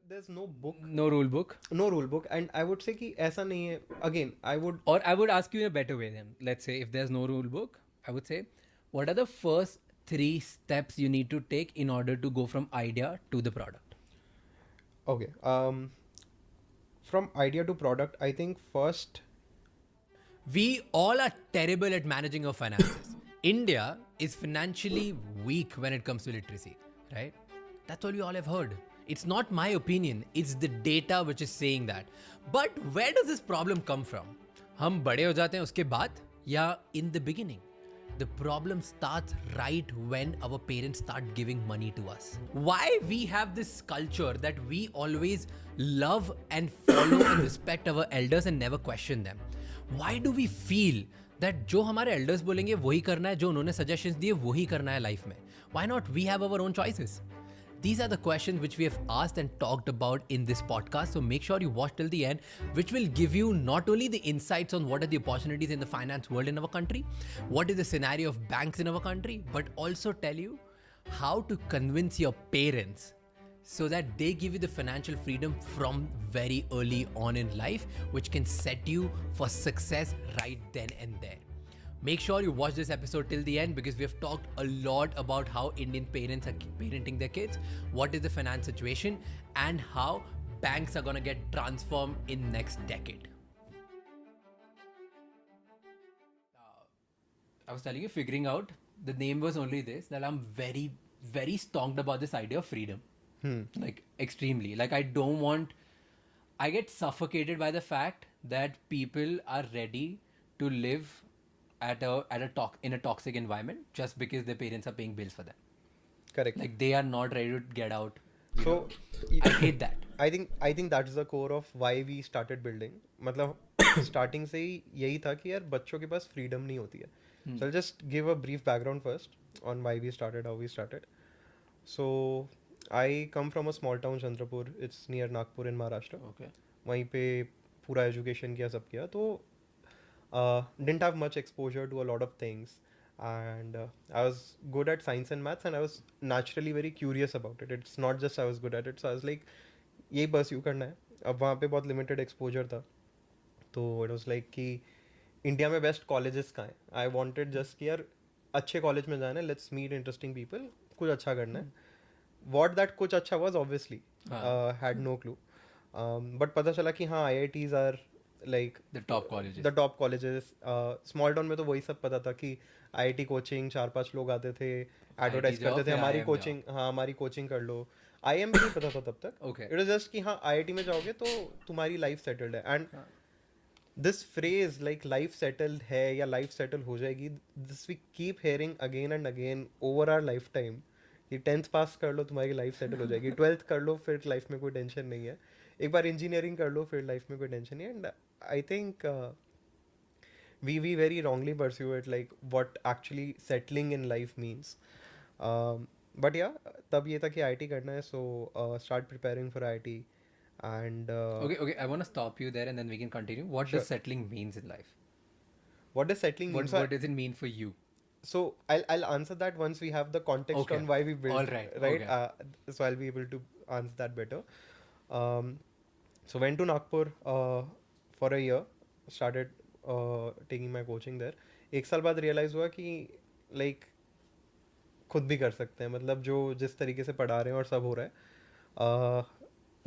Speaker 1: There's no book,
Speaker 8: No rule book.
Speaker 1: and I would say कि ऐसा नहीं है. Again, I would
Speaker 8: Or I would ask you in a better way then. Let's say if there's no rule book, I would say, what are the first 3 steps you need to take in order to go from idea to the product?
Speaker 1: okay. From idea to product, I think first
Speaker 8: We all are terrible at managing our finances. India is financially weak when it comes to literacy, right? That's all we all have heard. It's not my opinion, it's the data which is saying that. But where does this problem come from? हम बड़े हो जाते हैं उसके बाद या in the beginning? The problem starts right when our parents start giving money to us. Why we have this culture that we always love and follow and respect our elders and never question them? Why do we feel that जो हमारे elders बोलेंगे वही करना है, जो उन्होंने suggestions दिए वही करना है life में? Why not we have our own choices? These are the questions which we have asked and talked about in this podcast. So make sure you watch till the end, which will give you not only the insights on what are the opportunities in the finance world in our country, what is the scenario of banks in our country, but also tell you how to convince your parents so that they give you the financial freedom from very early on in life, which can set you for success right then and there. Make sure you watch this episode till the end because we have talked a lot about how Indian parents are parenting their kids, what is the finance situation, and how banks are going to get transformed in next decade. I was telling you, figuring out the name was only this, that I'm very, very stoned about this idea of freedom. Like extremely. Like I get suffocated by the fact that people are ready to live in a toxic environment just because their parents are paying bills for them.
Speaker 1: correct.
Speaker 8: Like they are not ready to get out.
Speaker 1: So
Speaker 8: I hate that.
Speaker 1: I think that's the core of why we started building. मतलब starting से ही यही था कि यार बच्चों के पास freedom नहीं होती है. So I'll just give a brief background first on why we started, how we started. So I come from a small town Chandrapur. It's near Nagpur in Maharashtra.
Speaker 8: Okay.
Speaker 1: वहीं पे पूरा education किया सब किया तो didn't have much exposure to a lot of things. And I was good at science and maths and I was naturally very curious about it. It's not just I was good at it. So I was like, यही pursue करना है. अब वहाँ पे बहुत limited exposure था. तो it was like कि इंडिया में बेस्ट कॉलेजेस कहाँ हैं. आई वांटेड जस्ट कि यार अच्छे कॉलेज में जाना है, लेट्स मीट इंटरेस्टिंग पीपल, कुछ अच्छा करना है. What that कुछ अच्छा was obviously had no clue. But पता चला कि हाँ IITs are like
Speaker 8: The top colleges.
Speaker 1: the top colleges. Small town में तो वही सब पता था कि IIT कोचिंग 4-5 लोग आते थे, एडवर्टाइज
Speaker 8: जाओ,
Speaker 1: करते थे
Speaker 8: फिर
Speaker 1: हमारी
Speaker 8: IIM
Speaker 1: कोचिंग, हाँ हमारी कोचिंग कर लो. IIM भी नहीं पता था तब तक.
Speaker 8: Okay.
Speaker 1: It was just कि हाँ IIT में जाओगे तो तुम्हारी लाइफ सेटल्ड है. And this phrase like life settled है या लाइफ सेटल हो जाएगी, this we keep hearing again and again over our lifetime. कि 10th पास कर लो तुम्हारी लाइफ सेटल हो जाएगी, 12th कर लो फिर लाइफ में कोई टेंशन नहीं है, एक बार इंजीनियरिंग कर लो फिर लाइफ में कोई टेंशन नहीं है. And I think we very wrongly pursue it, like what actually settling in life means. But yeah, तब ये था कि IIT करना है, so start preparing for IIT. And
Speaker 8: Okay, I want to stop you there and then we can continue. What does settling means in life?
Speaker 1: what does settling mean?
Speaker 8: What does it mean for you?
Speaker 1: So I'll answer that once we have the context
Speaker 8: Okay.
Speaker 1: on why we built.
Speaker 8: All right,
Speaker 1: Right.
Speaker 8: okay.
Speaker 1: So I'll be able to answer that better. So went to Nagpur for a year. Started taking my coaching there. एक साल बाद realize हुआ कि like खुद भी कर सकते हैं, मतलब जो जिस तरीके से पढ़ा रहे हैं और सब हो रहा है,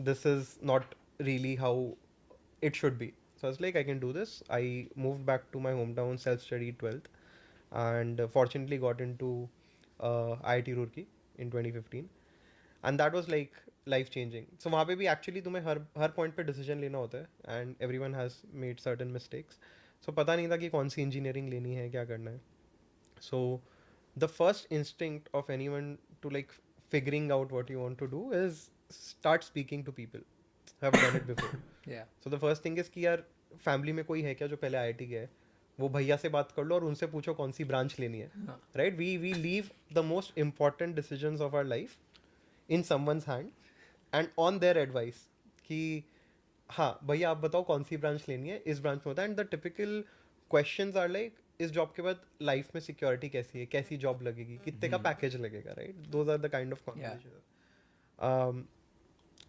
Speaker 1: this is not really how it should be. So I was like, I can do this. I moved back to my hometown, self-studied 12th. And fortunately got into IIT Roorkee in 2015, and that was like life changing. So वहाँ पे भी actually तुम्हें हर point पे decision लेना होता है, and everyone has made certain mistakes. So पता नहीं था कि कौन सी engineering लेनी है, क्या करना है. So the first instinct of anyone to like figuring out what you want to do is start speaking to people who have done it before.
Speaker 8: Yeah.
Speaker 1: So the first thing is कि यार family में कोई है क्या जो पहले IIT गया है, वो भैया से बात कर लो और उनसे पूछो कौन सी ब्रांच लेनी है. Right, we leave the most important decisions of our life in someone's hand and on their advice कि हाँ भैया आप बताओ कौन सी ब्रांच लेनी है, इस ब्रांच में होता है. And the typical questions are like इस जॉब के बाद लाइफ में सिक्योरिटी कैसी है, कैसी जॉब लगेगी, कितने का पैकेज लगेगा. Right, those are the kind of conversation.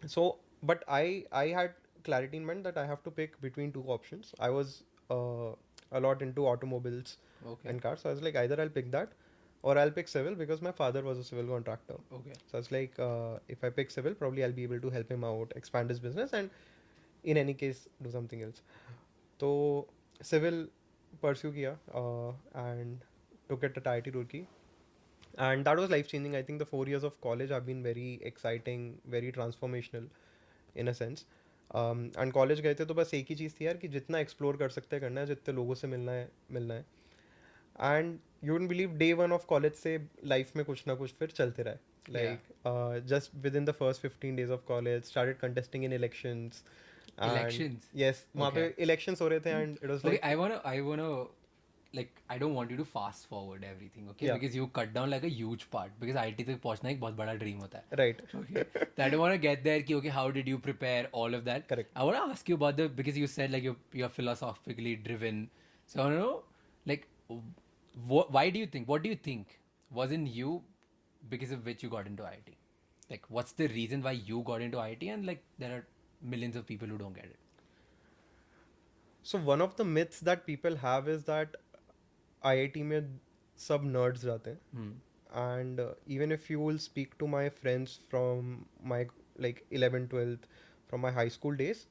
Speaker 1: So but I had clarity in mind that I have to pick between two options. I was a lot into automobiles and cars, so I was like either I'll pick that or I'll pick civil because my father was a civil contractor.
Speaker 8: Okay.
Speaker 1: So I was like if I pick civil, probably I'll be able to help him out, expand his business, and in any case do something else. So civil pursue kiya and took it at IIT Roorkee, and that was life changing. I think the 4 years of college have been very exciting, very transformational in a sense. And college गए थे तो बस एक ही चीज़ थी यार कि जितना explore कर सकते हैं करना है, जितने लोगों से मिलना है. And you wouldn't believe day one of college से लाइफ में कुछ ना कुछ फिर चलते रहे. Like just with in the first 15 days of college started contesting in elections. Yes, वहाँ पे इलेक्शंस हो रहे थे and it was like
Speaker 8: I wanna like I don't want you to fast forward everything, okay?
Speaker 1: Yeah.
Speaker 8: Because you cut down like a huge part because IIT तक पहुंचना एक बहुत बड़ा dream होता है.
Speaker 1: Right.
Speaker 8: Okay. So I don't want to get there कि okay how did you prepare all of that.
Speaker 1: Correct.
Speaker 8: I want to ask you about because you said like you're philosophically driven. So I want to know like what do you think was in you because of which you got into IIT? Like what's the reason why you got into IIT, and like there are millions of people who don't get it.
Speaker 1: So one of the myths that people have is that IIT में सब nerds जाते हैं. And even if you will speak to my friends from my like 11th 12th from my high school days,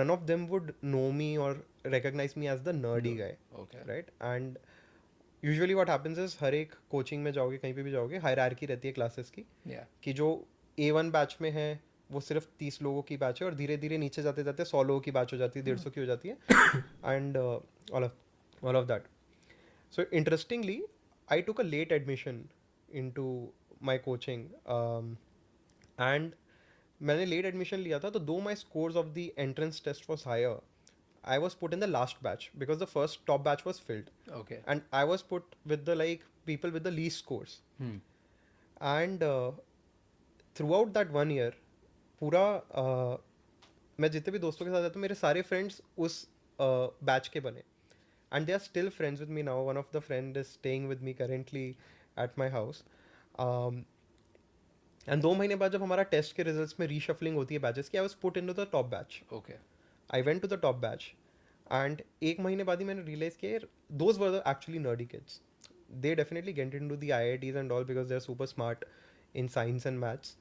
Speaker 1: none of them would know me or recognize me as the nerdy guy.
Speaker 8: Okay.
Speaker 1: Right. And usually what happens is हर एक coaching में जाओगे, कहीं पे भी जाओगे, hierarchy रहती है classes की.
Speaker 8: Yeah.
Speaker 1: कि जो A1 बैच में है वो सिर्फ 30 लोगों की बैच है और धीरे धीरे नीचे जाते जाते 100 लोगों की बैच हो जाती है, 150 की हो जाती है. And all of that. So interestingly, I took a late admission into my coaching, and मैंने late admission लिया था, तो though my scores of the entrance test was higher, I was put in the last batch because the first top batch was filled.
Speaker 8: Okay.
Speaker 1: And I was put with the like people with the least scores. And throughout that 1 year, पूरा मैं जितने भी दोस्तों के साथ था मेरे सारे फ्रेंड्स उस बैच के बने. And they are still friends with me now. One of the friend is staying with me currently at my house. And 2 महीने बाद जब हमारा टेस्ट के रिजल्ट्स में रीशफलिंग होती है बैचेस की, I was put into the top batch.
Speaker 8: Okay.
Speaker 1: I went to the top batch. And एक महीने बाद ही मैंने realize कि यार those were the actually nerdy kids. They definitely get into the IITs and all because they're super smart in science and maths.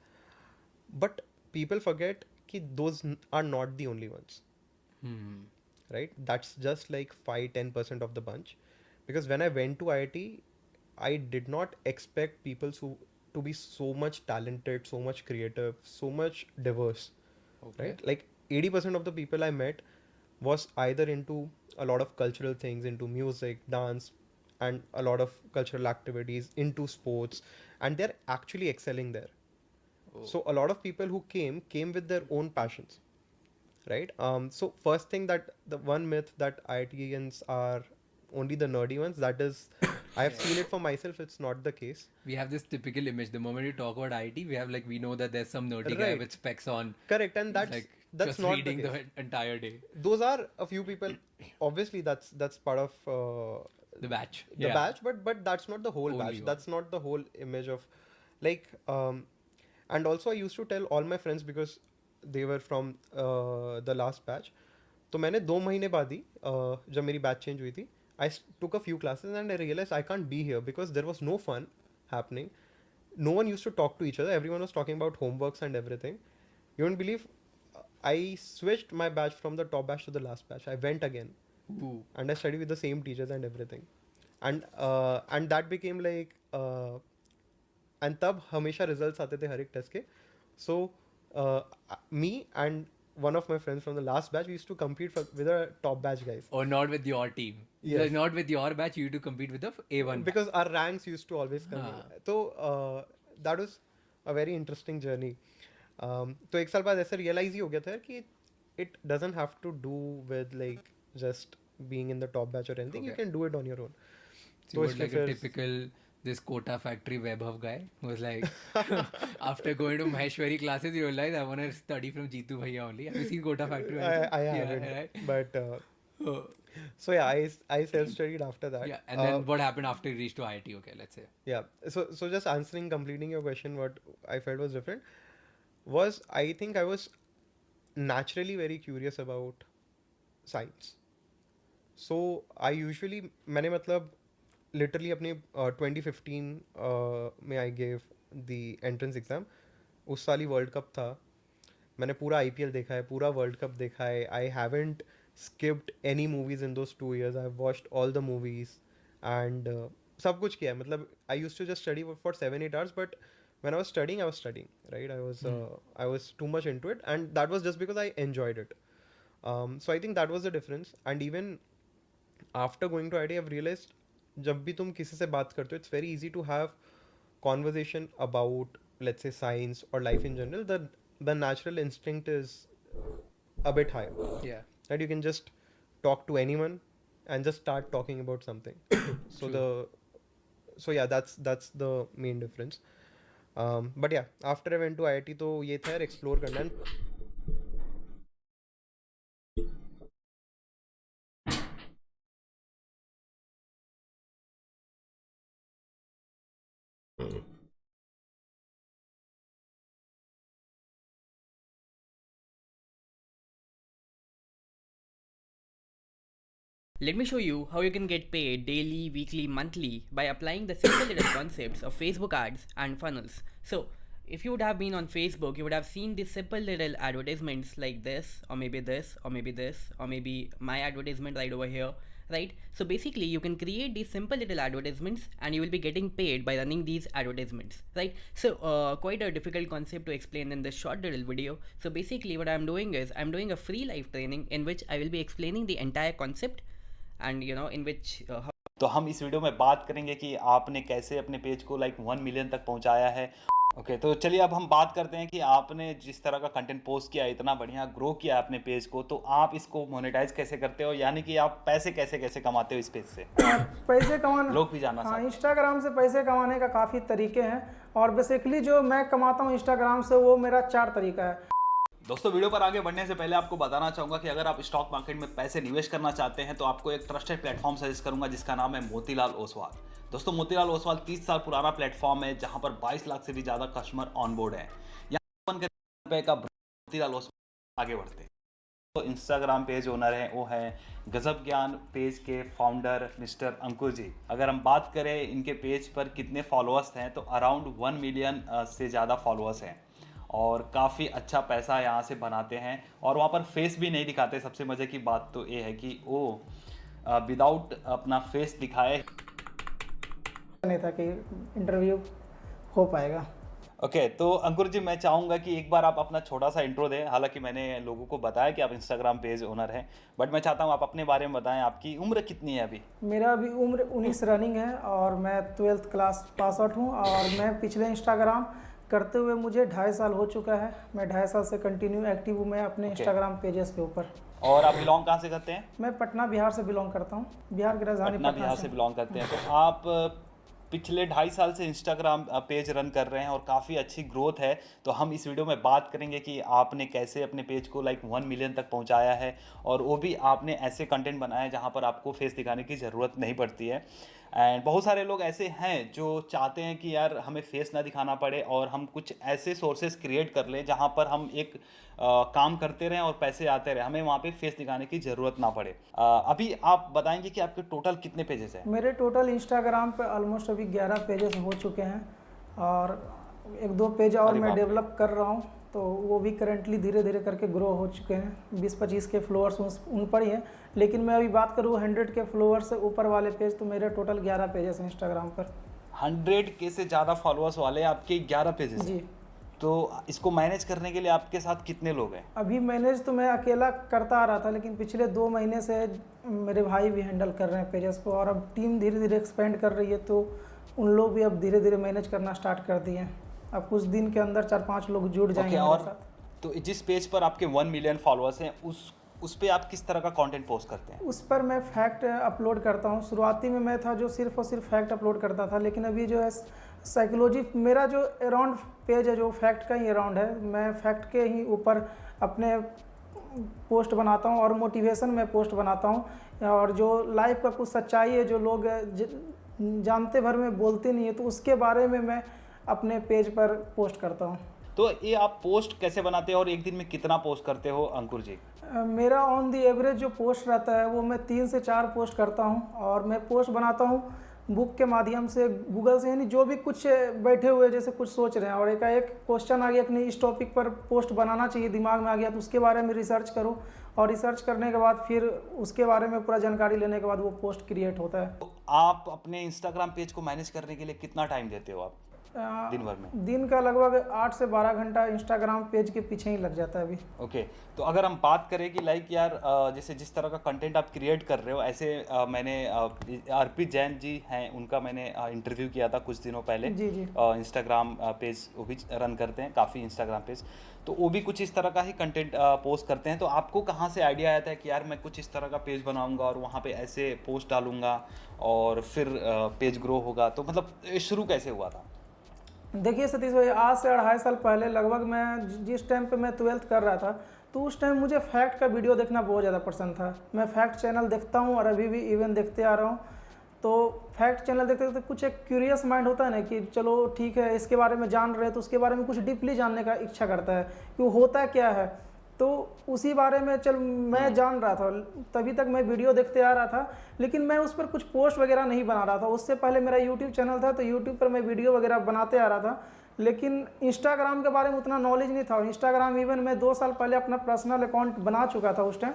Speaker 1: But people forget कि those are not the only ones. Right? That's just like 5-10% of the bunch. Because when I went to IIT, I did not expect people to be so much talented, so much creative, so much diverse.
Speaker 8: Okay.
Speaker 1: Right? Like 80% of the people I met was either into a lot of cultural things, into music, dance, and a lot of cultural activities, into sports, and they're actually excelling there. So a lot of people who came with their own passions, right? So first thing, that the one myth that IITians are only the nerdy ones, that is, I have seen it for myself. It's not the case.
Speaker 8: We have this typical image. The moment you talk about IT, we know that there's some nerdy guy
Speaker 1: Right.
Speaker 8: with specs on.
Speaker 1: Correct, and that's
Speaker 8: like
Speaker 1: that's
Speaker 8: just
Speaker 1: not
Speaker 8: reading
Speaker 1: the case.
Speaker 8: the entire day.
Speaker 1: Those are a few people. Obviously, that's part of
Speaker 8: The batch.
Speaker 1: the batch, but that's not the whole
Speaker 8: Only
Speaker 1: batch.
Speaker 8: one.
Speaker 1: That's not the whole image of, like, and also I used to tell all my friends, because they were from the last batch. तो मैंने 2 महीने बाद ही जब मेरी batch change हुई थी, I took a few classes and I realized I can't be here because there was no fun happening. No one used to talk to each other. Everyone was talking about homeworks and everything. You won't believe, I switched my batch from the top batch to the last batch. I went again.
Speaker 8: Ooh.
Speaker 1: And I studied with the same teachers and everything. And that became like and तब हमेशा results आते थे हर एक test के. So me and one of my friends from the last batch, we used to compete with the top batch guys.
Speaker 8: Or not with your team.
Speaker 1: Yes.
Speaker 8: Like, not with your batch. You used to compete with the A1
Speaker 1: Because our ranks used to always come. So that was a very interesting journey. तो एक साल बाद ऐसे realize ही हो गया था कि it doesn't have to do with like just being in the top batch or anything. You
Speaker 8: Okay.
Speaker 1: can do it on your own.
Speaker 8: So you were like a typical this quota factory Vaibhav guy who was like after going to Maheshwari classes you realize I want to study from Jeetu Bhaiya only. Have you seen Quota Factory?
Speaker 1: I
Speaker 8: Yeah,
Speaker 1: haven't,
Speaker 8: right?
Speaker 1: but
Speaker 8: Oh.
Speaker 1: so yeah, I self-studied after that.
Speaker 8: Yeah, and then what happened after you reached to IIT? Okay, let's say.
Speaker 1: Yeah, so just completing your question, what I felt was different was, I think I was naturally very curious about science. So I usually, मैंने मतलब literally अपने 2015 में I gave the entrance exam. उस साल ही world cup था. मैंने पूरा IPL देखा है, पूरा वर्ल्ड कप देखा है. I haven't skipped any movies in those 2 years. I've watched all the movies and सब कुछ किया है. मतलब I used to just study for 7-8 hours, but when I was studying, right? I was too much into it, and that was just because I enjoyed it. So I think that was the difference. And even after going to IIT, I've realized जब भी तुम किसी से बात करते हो, it's very easy to have conversation about, let's say, science or life in general. The natural instinct is a bit higher.
Speaker 8: Yeah.
Speaker 1: That you can just talk to anyone and just start talking about something. So yeah, that's the main difference. But yeah, after I went to IIT, तो ये था यार explore करना.
Speaker 9: Let me show you how you can get paid daily, weekly, monthly by applying the simple little concepts of Facebook ads and funnels. So, if you would have been on Facebook, you would have seen these simple little advertisements like this, or maybe this, or maybe this, or maybe my advertisement right over here, right? So basically, you can create these simple little advertisements and you will be getting paid by running these advertisements, right? So quite a difficult concept to explain in this short little video. So basically what I'm doing is I'm doing a free live training in which I will be explaining the entire concept and in which
Speaker 10: तो हम इस video में बात करेंगे कि आपने कैसे अपने पेज को लाइक 1 मिलियन तक पहुंचाया है. ओके, तो चलिए अब हम बात करते हैं कि आपने जिस तरह का कंटेंट पोस्ट किया, इतना बढ़िया ग्रो किया अपने पेज को, तो आप इसको मोनेटाइज कैसे करते हो, यानी कि आप पैसे कैसे कैसे कमाते हो इस पेज से?
Speaker 11: पैसे कमाना,
Speaker 10: लोग भी जानना
Speaker 11: हाँ, इंस्टाग्राम से पैसे कमाने का काफ़ी तरीके हैं और बेसिकली जो मैं कमाता हूँ इंस्टाग्राम से वो मेरा 4 तरीका है.
Speaker 10: दोस्तों, वीडियो पर आगे बढ़ने से पहले आपको बताना चाहूँगा कि अगर आप स्टॉक मार्केट में पैसे निवेश करना चाहते हैं तो आपको एक ट्रस्टेड प्लेटफॉर्म सजेस्ट करूँगा जिसका नाम है मोतीलाल ओसवाल. दोस्तों, मोतीलाल ओसवाल 30 साल पुराना प्लेटफॉर्म है जहाँ पर 22 लाख से भी ज़्यादा कस्टमर ऑन बोर्ड है. यहाँ का मोतीलाल ओसवाल आगे बढ़ते हैं. तो इंस्टाग्राम पेज ओनर हैं वो हैं गजब ज्ञान पेज के फाउंडर मिस्टर अंकुर जी। अगर हम बात करें इनके पेज पर कितने फॉलोअर्स हैं तो अराउंड 1 मिलियन से ज़्यादा फॉलोअर्स हैं और काफ़ी अच्छा पैसा यहाँ से बनाते हैं और वहाँ पर फेस भी नहीं दिखाते। सबसे मज़े की बात तो ये है कि वो विदाउट अपना फेस दिखाए
Speaker 11: नहीं था कि इंटरव्यू हो पाएगा।
Speaker 10: ओके तो अंकुर जी मैं चाहूँगा कि एक बार आप अपना छोटा सा इंट्रो दें। हालांकि मैंने लोगों को बताया कि आप इंस्टाग्राम पेज ओनर हैं, बट मैं चाहता हूँ आप अपने बारे में बताएं। आपकी उम्र कितनी है अभी?
Speaker 11: मेरा अभी उम्र 19 रनिंग है और मैं 12th क्लास पास आउट हूँ और मैं पिछले इंस्टाग्राम करते हुए मुझे 2.5 साल हो चुका है। मैं 2.5 साल से कंटिन्यू एक्टिव हूँ मैं अपने इंस्टाग्राम पेजेस के ऊपर।
Speaker 10: और आप बिलोंग कहाँ से करते हैं?
Speaker 11: मैं पटना बिहार से बिलोंग करता हूँ, बिहार की राजधानी
Speaker 10: पटना
Speaker 11: पटना
Speaker 10: बिहार से बिलोंग करते हैं। तो आप पिछले 2.5 साल से इंस्टाग्राम पेज रन कर रहे हैं और काफ़ी अच्छी ग्रोथ है। तो हम इस वीडियो में बात करेंगे कि आपने कैसे अपने पेज को 1 मिलियन तक पहुंचाया है और वो भी आपने ऐसे कंटेंट बनाया है जहां पर आपको फेस दिखाने की ज़रूरत नहीं पड़ती है। एंड बहुत सारे लोग ऐसे हैं जो चाहते हैं कि यार हमें फेस ना दिखाना पड़े और हम कुछ ऐसे सोर्सेस क्रिएट कर लें जहां पर हम एक काम करते रहें और पैसे आते रहें, हमें वहाँ पे फेस दिखाने की ज़रूरत ना पड़े। अभी आप बताएंगे कि आपके टोटल कितने पेजेस हैं?
Speaker 11: मेरे टोटल इंस्टाग्राम पे ऑलमोस्ट अभी 11 पेजेस हो चुके हैं और 1-2 पेज और मैं डेवलप कर रहा हूँ, तो वो भी करंटली धीरे धीरे करके ग्रो हो चुके हैं। 20-25 के फॉलोअर्स उन पर ही हैं, लेकिन मैं अभी बात करूँ 100 के फॉलोअर्स से ऊपर वाले पेज तो मेरे टोटल 11 पेजेस हैं इंस्टाग्राम पर।
Speaker 10: 100 के से ज़्यादा फॉलोअर्स वाले आपके 11 पेजेस
Speaker 11: जी।
Speaker 10: तो इसको मैनेज करने के लिए आपके साथ कितने लोग हैं?
Speaker 11: अभी मैनेज तो मैं अकेला करता आ रहा था, लेकिन पिछले 2 महीने से मेरे भाई भी हैंडल कर रहे हैं पेजेस को और अब टीम धीरे धीरे एक्सपेंड कर रही है, तो उन लोग भी अब धीरे धीरे मैनेज करना स्टार्ट कर दिए हैं। अब कुछ दिन के अंदर 4-5 लोग जुड़ जाएंगे मेरे साथ।
Speaker 10: तो जिस पेज पर आपके 1 मिलियन फॉलोअर्स हैं उस पे आप किस तरह का कंटेंट पोस्ट करते हैं?
Speaker 11: उस पर मैं फैक्ट अपलोड करता हूँ। शुरुआती में मैं था जो सिर्फ और सिर्फ फैक्ट अपलोड करता था, लेकिन अभी जो है साइकोलॉजी मेरा जो अराउंड पेज है जो फैक्ट का ही अराउंड है, मैं फैक्ट के ही ऊपर अपने पोस्ट बनाता हूँ और मोटिवेशन में पोस्ट बनाता हूँ और जो लाइफ का कुछ सच्चाई है जो लोग जानते भर में बोलते नहीं है, तो उसके बारे में मैं अपने पेज पर पोस्ट करता हूँ।
Speaker 10: तो ये आप पोस्ट कैसे बनाते हो और एक दिन में कितना पोस्ट करते हो अंकुर जी?
Speaker 11: मेरा ऑन दी एवरेज जो पोस्ट रहता है वो मैं 3 से 4 पोस्ट करता हूँ और मैं पोस्ट बनाता हूँ बुक के माध्यम से, गूगल से, यानी जो भी कुछ बैठे हुए जैसे कुछ सोच रहे हैं और एक क्वेश्चन आ गया कि नहीं इस टॉपिक पर पोस्ट बनाना चाहिए, दिमाग में आ गया, तो उसके बारे में रिसर्च करो और रिसर्च करने के बाद फिर उसके बारे में पूरा जानकारी लेने के बाद वो पोस्ट क्रिएट होता है।
Speaker 10: तो आप अपने इंस्टाग्राम पेज को मैनेज करने के लिए कितना टाइम देते हो आप दिन भर में?
Speaker 11: दिन का लगभग 8 से 12 घंटा इंस्टाग्राम पेज के पीछे ही लग जाता है अभी।
Speaker 10: ओके तो अगर हम बात करें कि यार जैसे जिस तरह का कंटेंट आप क्रिएट कर रहे हो, ऐसे मैंने अर्पित जैन जी हैं उनका मैंने इंटरव्यू किया था कुछ दिनों पहले।
Speaker 11: जी जी।
Speaker 10: इंस्टाग्राम पेज वो भी रन करते हैं काफ़ी इंस्टाग्राम पेज, तो वो भी कुछ इस तरह का ही कंटेंट पोस्ट करते हैं। तो आपको कहाँ से आइडिया आया था कि यार मैं कुछ इस तरह का पेज बनाऊंगा और वहाँ पे ऐसे पोस्ट डालूंगा और फिर पेज ग्रो होगा? तो मतलब शुरू कैसे हुआ था?
Speaker 11: देखिए सतीश भाई, आज से 2.5 साल पहले लगभग मैं जिस टाइम पे मैं 12th कर रहा था, तो उस टाइम मुझे फैक्ट का वीडियो देखना बहुत ज़्यादा पसंद था। मैं फैक्ट चैनल देखता हूँ और अभी भी इवन देखते आ रहा हूँ। तो फैक्ट चैनल देखते देखते कुछ एक क्यूरियस माइंड होता है ना कि चलो ठीक है इसके बारे में जान रहे हैं तो उसके बारे में कुछ डीपली जानने का इच्छा करता है कि वो होता क्या है। तो उसी बारे में चल मैं जान रहा था, तभी तक मैं वीडियो देखते आ रहा था, लेकिन मैं उस पर कुछ पोस्ट वगैरह नहीं बना रहा था। उससे पहले मेरा यूट्यूब चैनल था, तो यूट्यूब पर मैं वीडियो वगैरह बनाते आ रहा था, लेकिन इंस्टाग्राम के बारे में उतना नॉलेज नहीं था। इंस्टाग्राम इवन मैं 2 साल पहले अपना पर्सनल अकाउंट बना चुका था उस टाइम।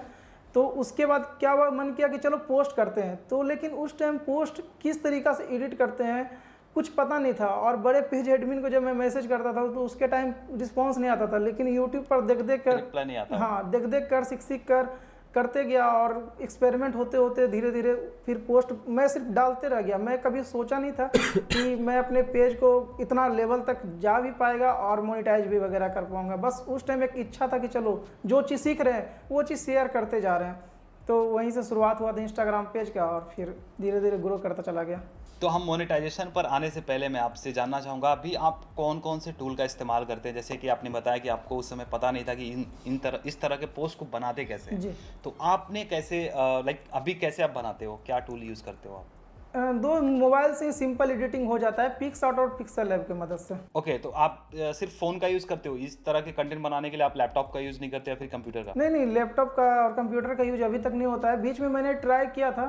Speaker 11: तो उसके बाद क्या हुआ, मन किया कि चलो पोस्ट करते हैं। तो लेकिन उस टाइम पोस्ट किस तरीक़ा से एडिट करते हैं कुछ पता नहीं था, और बड़े पेज एडमिन को जब मैं मैसेज करता था तो उसके टाइम रिस्पांस नहीं आता था, लेकिन यूट्यूब पर देख देख कर, हाँ देख देख कर सीख कर करते गया और एक्सपेरिमेंट होते होते धीरे धीरे फिर पोस्ट मैं सिर्फ डालते रह गया। मैं कभी सोचा नहीं था कि मैं अपने पेज को इतना लेवल तक जा भी पाएगा और मोनेटाइज भी वगैरह कर पाऊंगा। बस उस टाइम एक इच्छा था कि चलो जो चीज़ सीख रहे हैं वो चीज़ शेयर करते जा रहे हैं। तो वहीं से शुरुआत हुआ था इंस्टाग्राम पेज का और फिर धीरे धीरे ग्रो करता चला गया।
Speaker 10: तो हम मोनेटाइजेशन पर आने से पहले मैं आपसे जानना चाहूँगा अभी आप कौन कौन से टूल का इस्तेमाल करते हैं? जैसे कि आपने बताया कि आपको उस समय पता नहीं था कि इस तरह के पोस्ट को बनाते कैसे हैं, तो आपने कैसे अभी कैसे आप बनाते हो, क्या टूल यूज़ करते हो आप?
Speaker 11: दो मोबाइल से सिंपल एडिटिंग हो जाता है, पिक्सआउट और पिक्सल लैब की मदद से।
Speaker 10: ओके, तो आप सिर्फ फोन का यूज करते हो इस तरह के कंटेंट बनाने के लिए? आप लैपटॉप का यूज नहीं करते या फिर कंप्यूटर का?
Speaker 11: नहीं नहीं, लैपटॉप का और कंप्यूटर का यूज अभी तक नहीं होता है। बीच में मैंने ट्राई किया था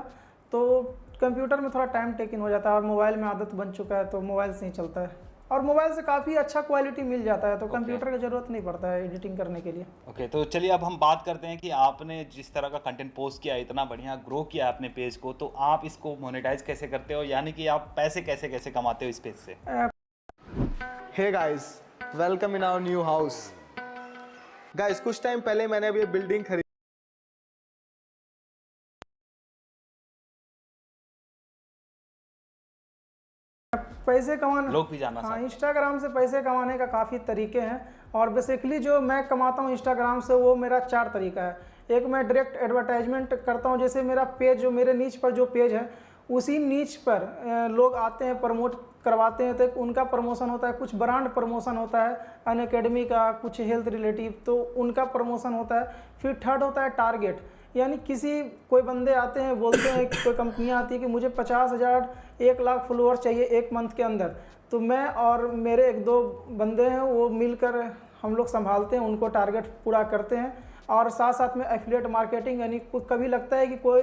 Speaker 11: तो कंप्यूटर में थोड़ा टाइम टेकिंग हो जाता है, और मोबाइल में आदत बन चुका है तो मोबाइल से ही चलता है, और मोबाइल से काफ़ी अच्छा क्वालिटी मिल जाता है, तो कंप्यूटर की ज़रूरत नहीं पड़ता है एडिटिंग करने के लिए।
Speaker 10: ओके, तो चलिए अब हम बात करते हैं कि आपने जिस तरह का कंटेंट पोस्ट किया, इतना बढ़िया ग्रो किया अपने पेज को, तो आप इसको मोनेटाइज कैसे करते हो, यानी कि आप पैसे कैसे कैसे कमाते हो इस पेज से?
Speaker 12: Hey guys, welcome in our new house. Guys, कुछ टाइम पहले मैंने अभी बिल्डिंग खरीदी।
Speaker 11: पैसे कमाना,
Speaker 10: लोग भी जानना
Speaker 11: हाँ, इंस्टाग्राम से पैसे कमाने का काफ़ी तरीके हैं, और बेसिकली जो मैं कमाता हूँ इंस्टाग्राम से वो मेरा 4 तरीका है। एक, मैं डायरेक्ट एडवर्टाइजमेंट करता हूँ, जैसे मेरा पेज जो मेरे नीच पर जो पेज है उसी नीच पर लोग आते हैं, प्रमोट करवाते हैं, तो उनका प्रमोशन होता है, कुछ ब्रांड प्रमोशन होता है अनअकैडमी का, कुछ हेल्थ रिलेटिव, तो उनका प्रमोशन होता है। फिर थर्ड होता है टारगेट, यानी कोई बंदे आते हैं, बोलते हैं, कोई कंपनियां आती है कि मुझे 50,000 1 लाख फॉलोअर चाहिए 1 मंथ के अंदर, तो मैं और मेरे 1-2 बंदे हैं वो मिलकर हम लोग संभालते हैं, उनको टारगेट पूरा करते हैं। और साथ साथ में एफिलिएट मार्केटिंग, यानी कभी लगता है कि कोई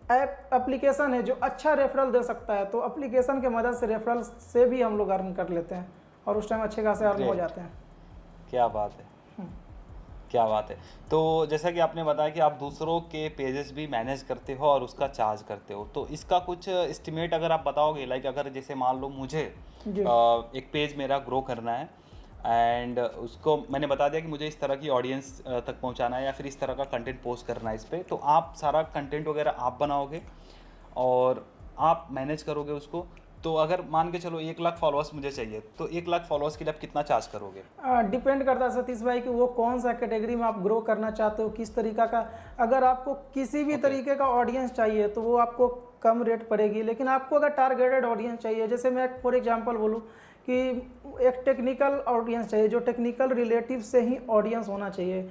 Speaker 11: एप्लीकेशन है जो अच्छा रेफरल दे सकता है, तो एप्लीकेशन के मदद से रेफरल से भी हम लोग अर्न कर लेते हैं, और उस टाइम अच्छे खासे अर्न हो जाते हैं।
Speaker 10: क्या बात है, क्या बात है। तो जैसा कि आपने बताया कि आप दूसरों के पेजेस भी मैनेज करते हो और उसका चार्ज करते हो, तो इसका कुछ एस्टिमेट अगर आप बताओगे, लाइक अगर जैसे मान लो मुझे एक पेज मेरा ग्रो करना है एंड उसको मैंने बता दिया कि मुझे इस तरह की ऑडियंस तक पहुंचाना है या फिर इस तरह का कंटेंट पोस्ट करना है इस पर, तो आप सारा कंटेंट वगैरह आप बनाओगे और आप मैनेज करोगे उसको। तो अगर मान के चलो 1 लाख फॉलोअर्स मुझे चाहिए, तो 1 लाख फॉलोअर्स के लिए आप कितना चार्ज करोगे?
Speaker 11: डिपेंड करता है सतीश भाई कि वो कौन सा कैटेगरी में आप ग्रो करना चाहते हो, किस तरीका का। अगर आपको किसी भी तरीके का ऑडियंस चाहिए तो वो आपको कम रेट पड़ेगी, लेकिन आपको अगर टारगेटेड ऑडियंस चाहिए, जैसे मैं फॉर एग्जांपल बोलूँ कि एक टेक्निकल ऑडियंस चाहिए, जो टेक्निकल रिलेटिव से ही ऑडियंस होना चाहिए,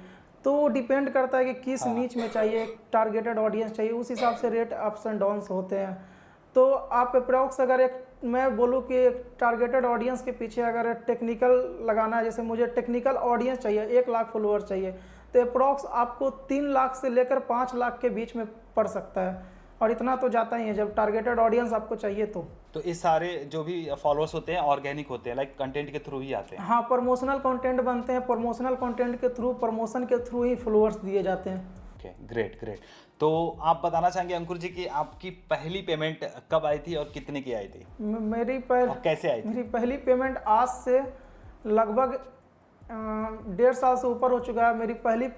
Speaker 11: तो डिपेंड करता है कि किस नीच में चाहिए, टारगेटेड ऑडियंस चाहिए, उस हिसाब से रेट अप्स एंड डाउन्स होते हैं। तो आप अप्रॉक्स अगर मैं बोलूँ कि एक टारगेटेड ऑडियंस के पीछे अगर टेक्निकल लगाना है, जैसे मुझे टेक्निकल ऑडियंस चाहिए, 1 लाख फॉलोअर चाहिए, तो अप्रॉक्स आपको 3 लाख से लेकर 5 लाख के बीच में पड़ सकता है, और इतना तो जाता ही है जब टारगेटेड ऑडियंस आपको चाहिए तो
Speaker 10: ये सारे जो भी फॉलोअर्स होते हैं ऑर्गेनिक होते हैं, लाइक कंटेंट के थ्रू ही आते हैं?
Speaker 11: हाँ, प्रमोशनल कंटेंट बनते हैं, प्रमोशनल कंटेंट के थ्रू, प्रमोशन के थ्रू ही फॉलोअर्स दिए जाते हैं।
Speaker 10: Okay, great great. तो आप बताना चाहेंगे अंकुर जी कि आपकी पहली पेमेंट कब आई थी और कितने की आई थी? कैसे आई थी?
Speaker 11: मेरी पहली पेमेंट आज से लगभग 1.5 साल से ऊपर हो चुका है। मेरी पहली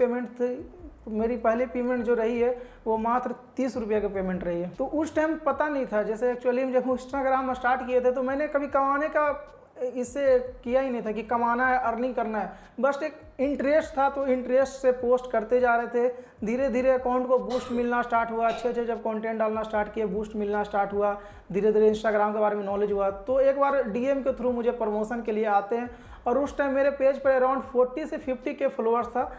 Speaker 11: पेमेंट जो रही है वो मात्र 30 रुपये की पेमेंट रही है। तो उस टाइम पता नहीं था, जैसे एक्चुअली जब इंस्टाग्राम स्टार्ट किए थे तो मैंने कभी कमाने का इससे किया ही नहीं था कि कमाना है, अर्निंग करना है, बस एक इंटरेस्ट था, तो इंटरेस्ट से पोस्ट करते जा रहे थे। धीरे धीरे अकाउंट को बूस्ट मिलना स्टार्ट हुआ, अच्छे अच्छे जब कंटेंट डालना स्टार्ट किए, बूस्ट मिलना स्टार्ट हुआ, धीरे धीरे इंस्टाग्राम के बारे में नॉलेज हुआ। तो एक बार डीएम के थ्रू मुझे प्रमोशन के लिए आते हैं, और उस टाइम मेरे पेज पर अराउंड 40 से 50 के फॉलोअर्स था।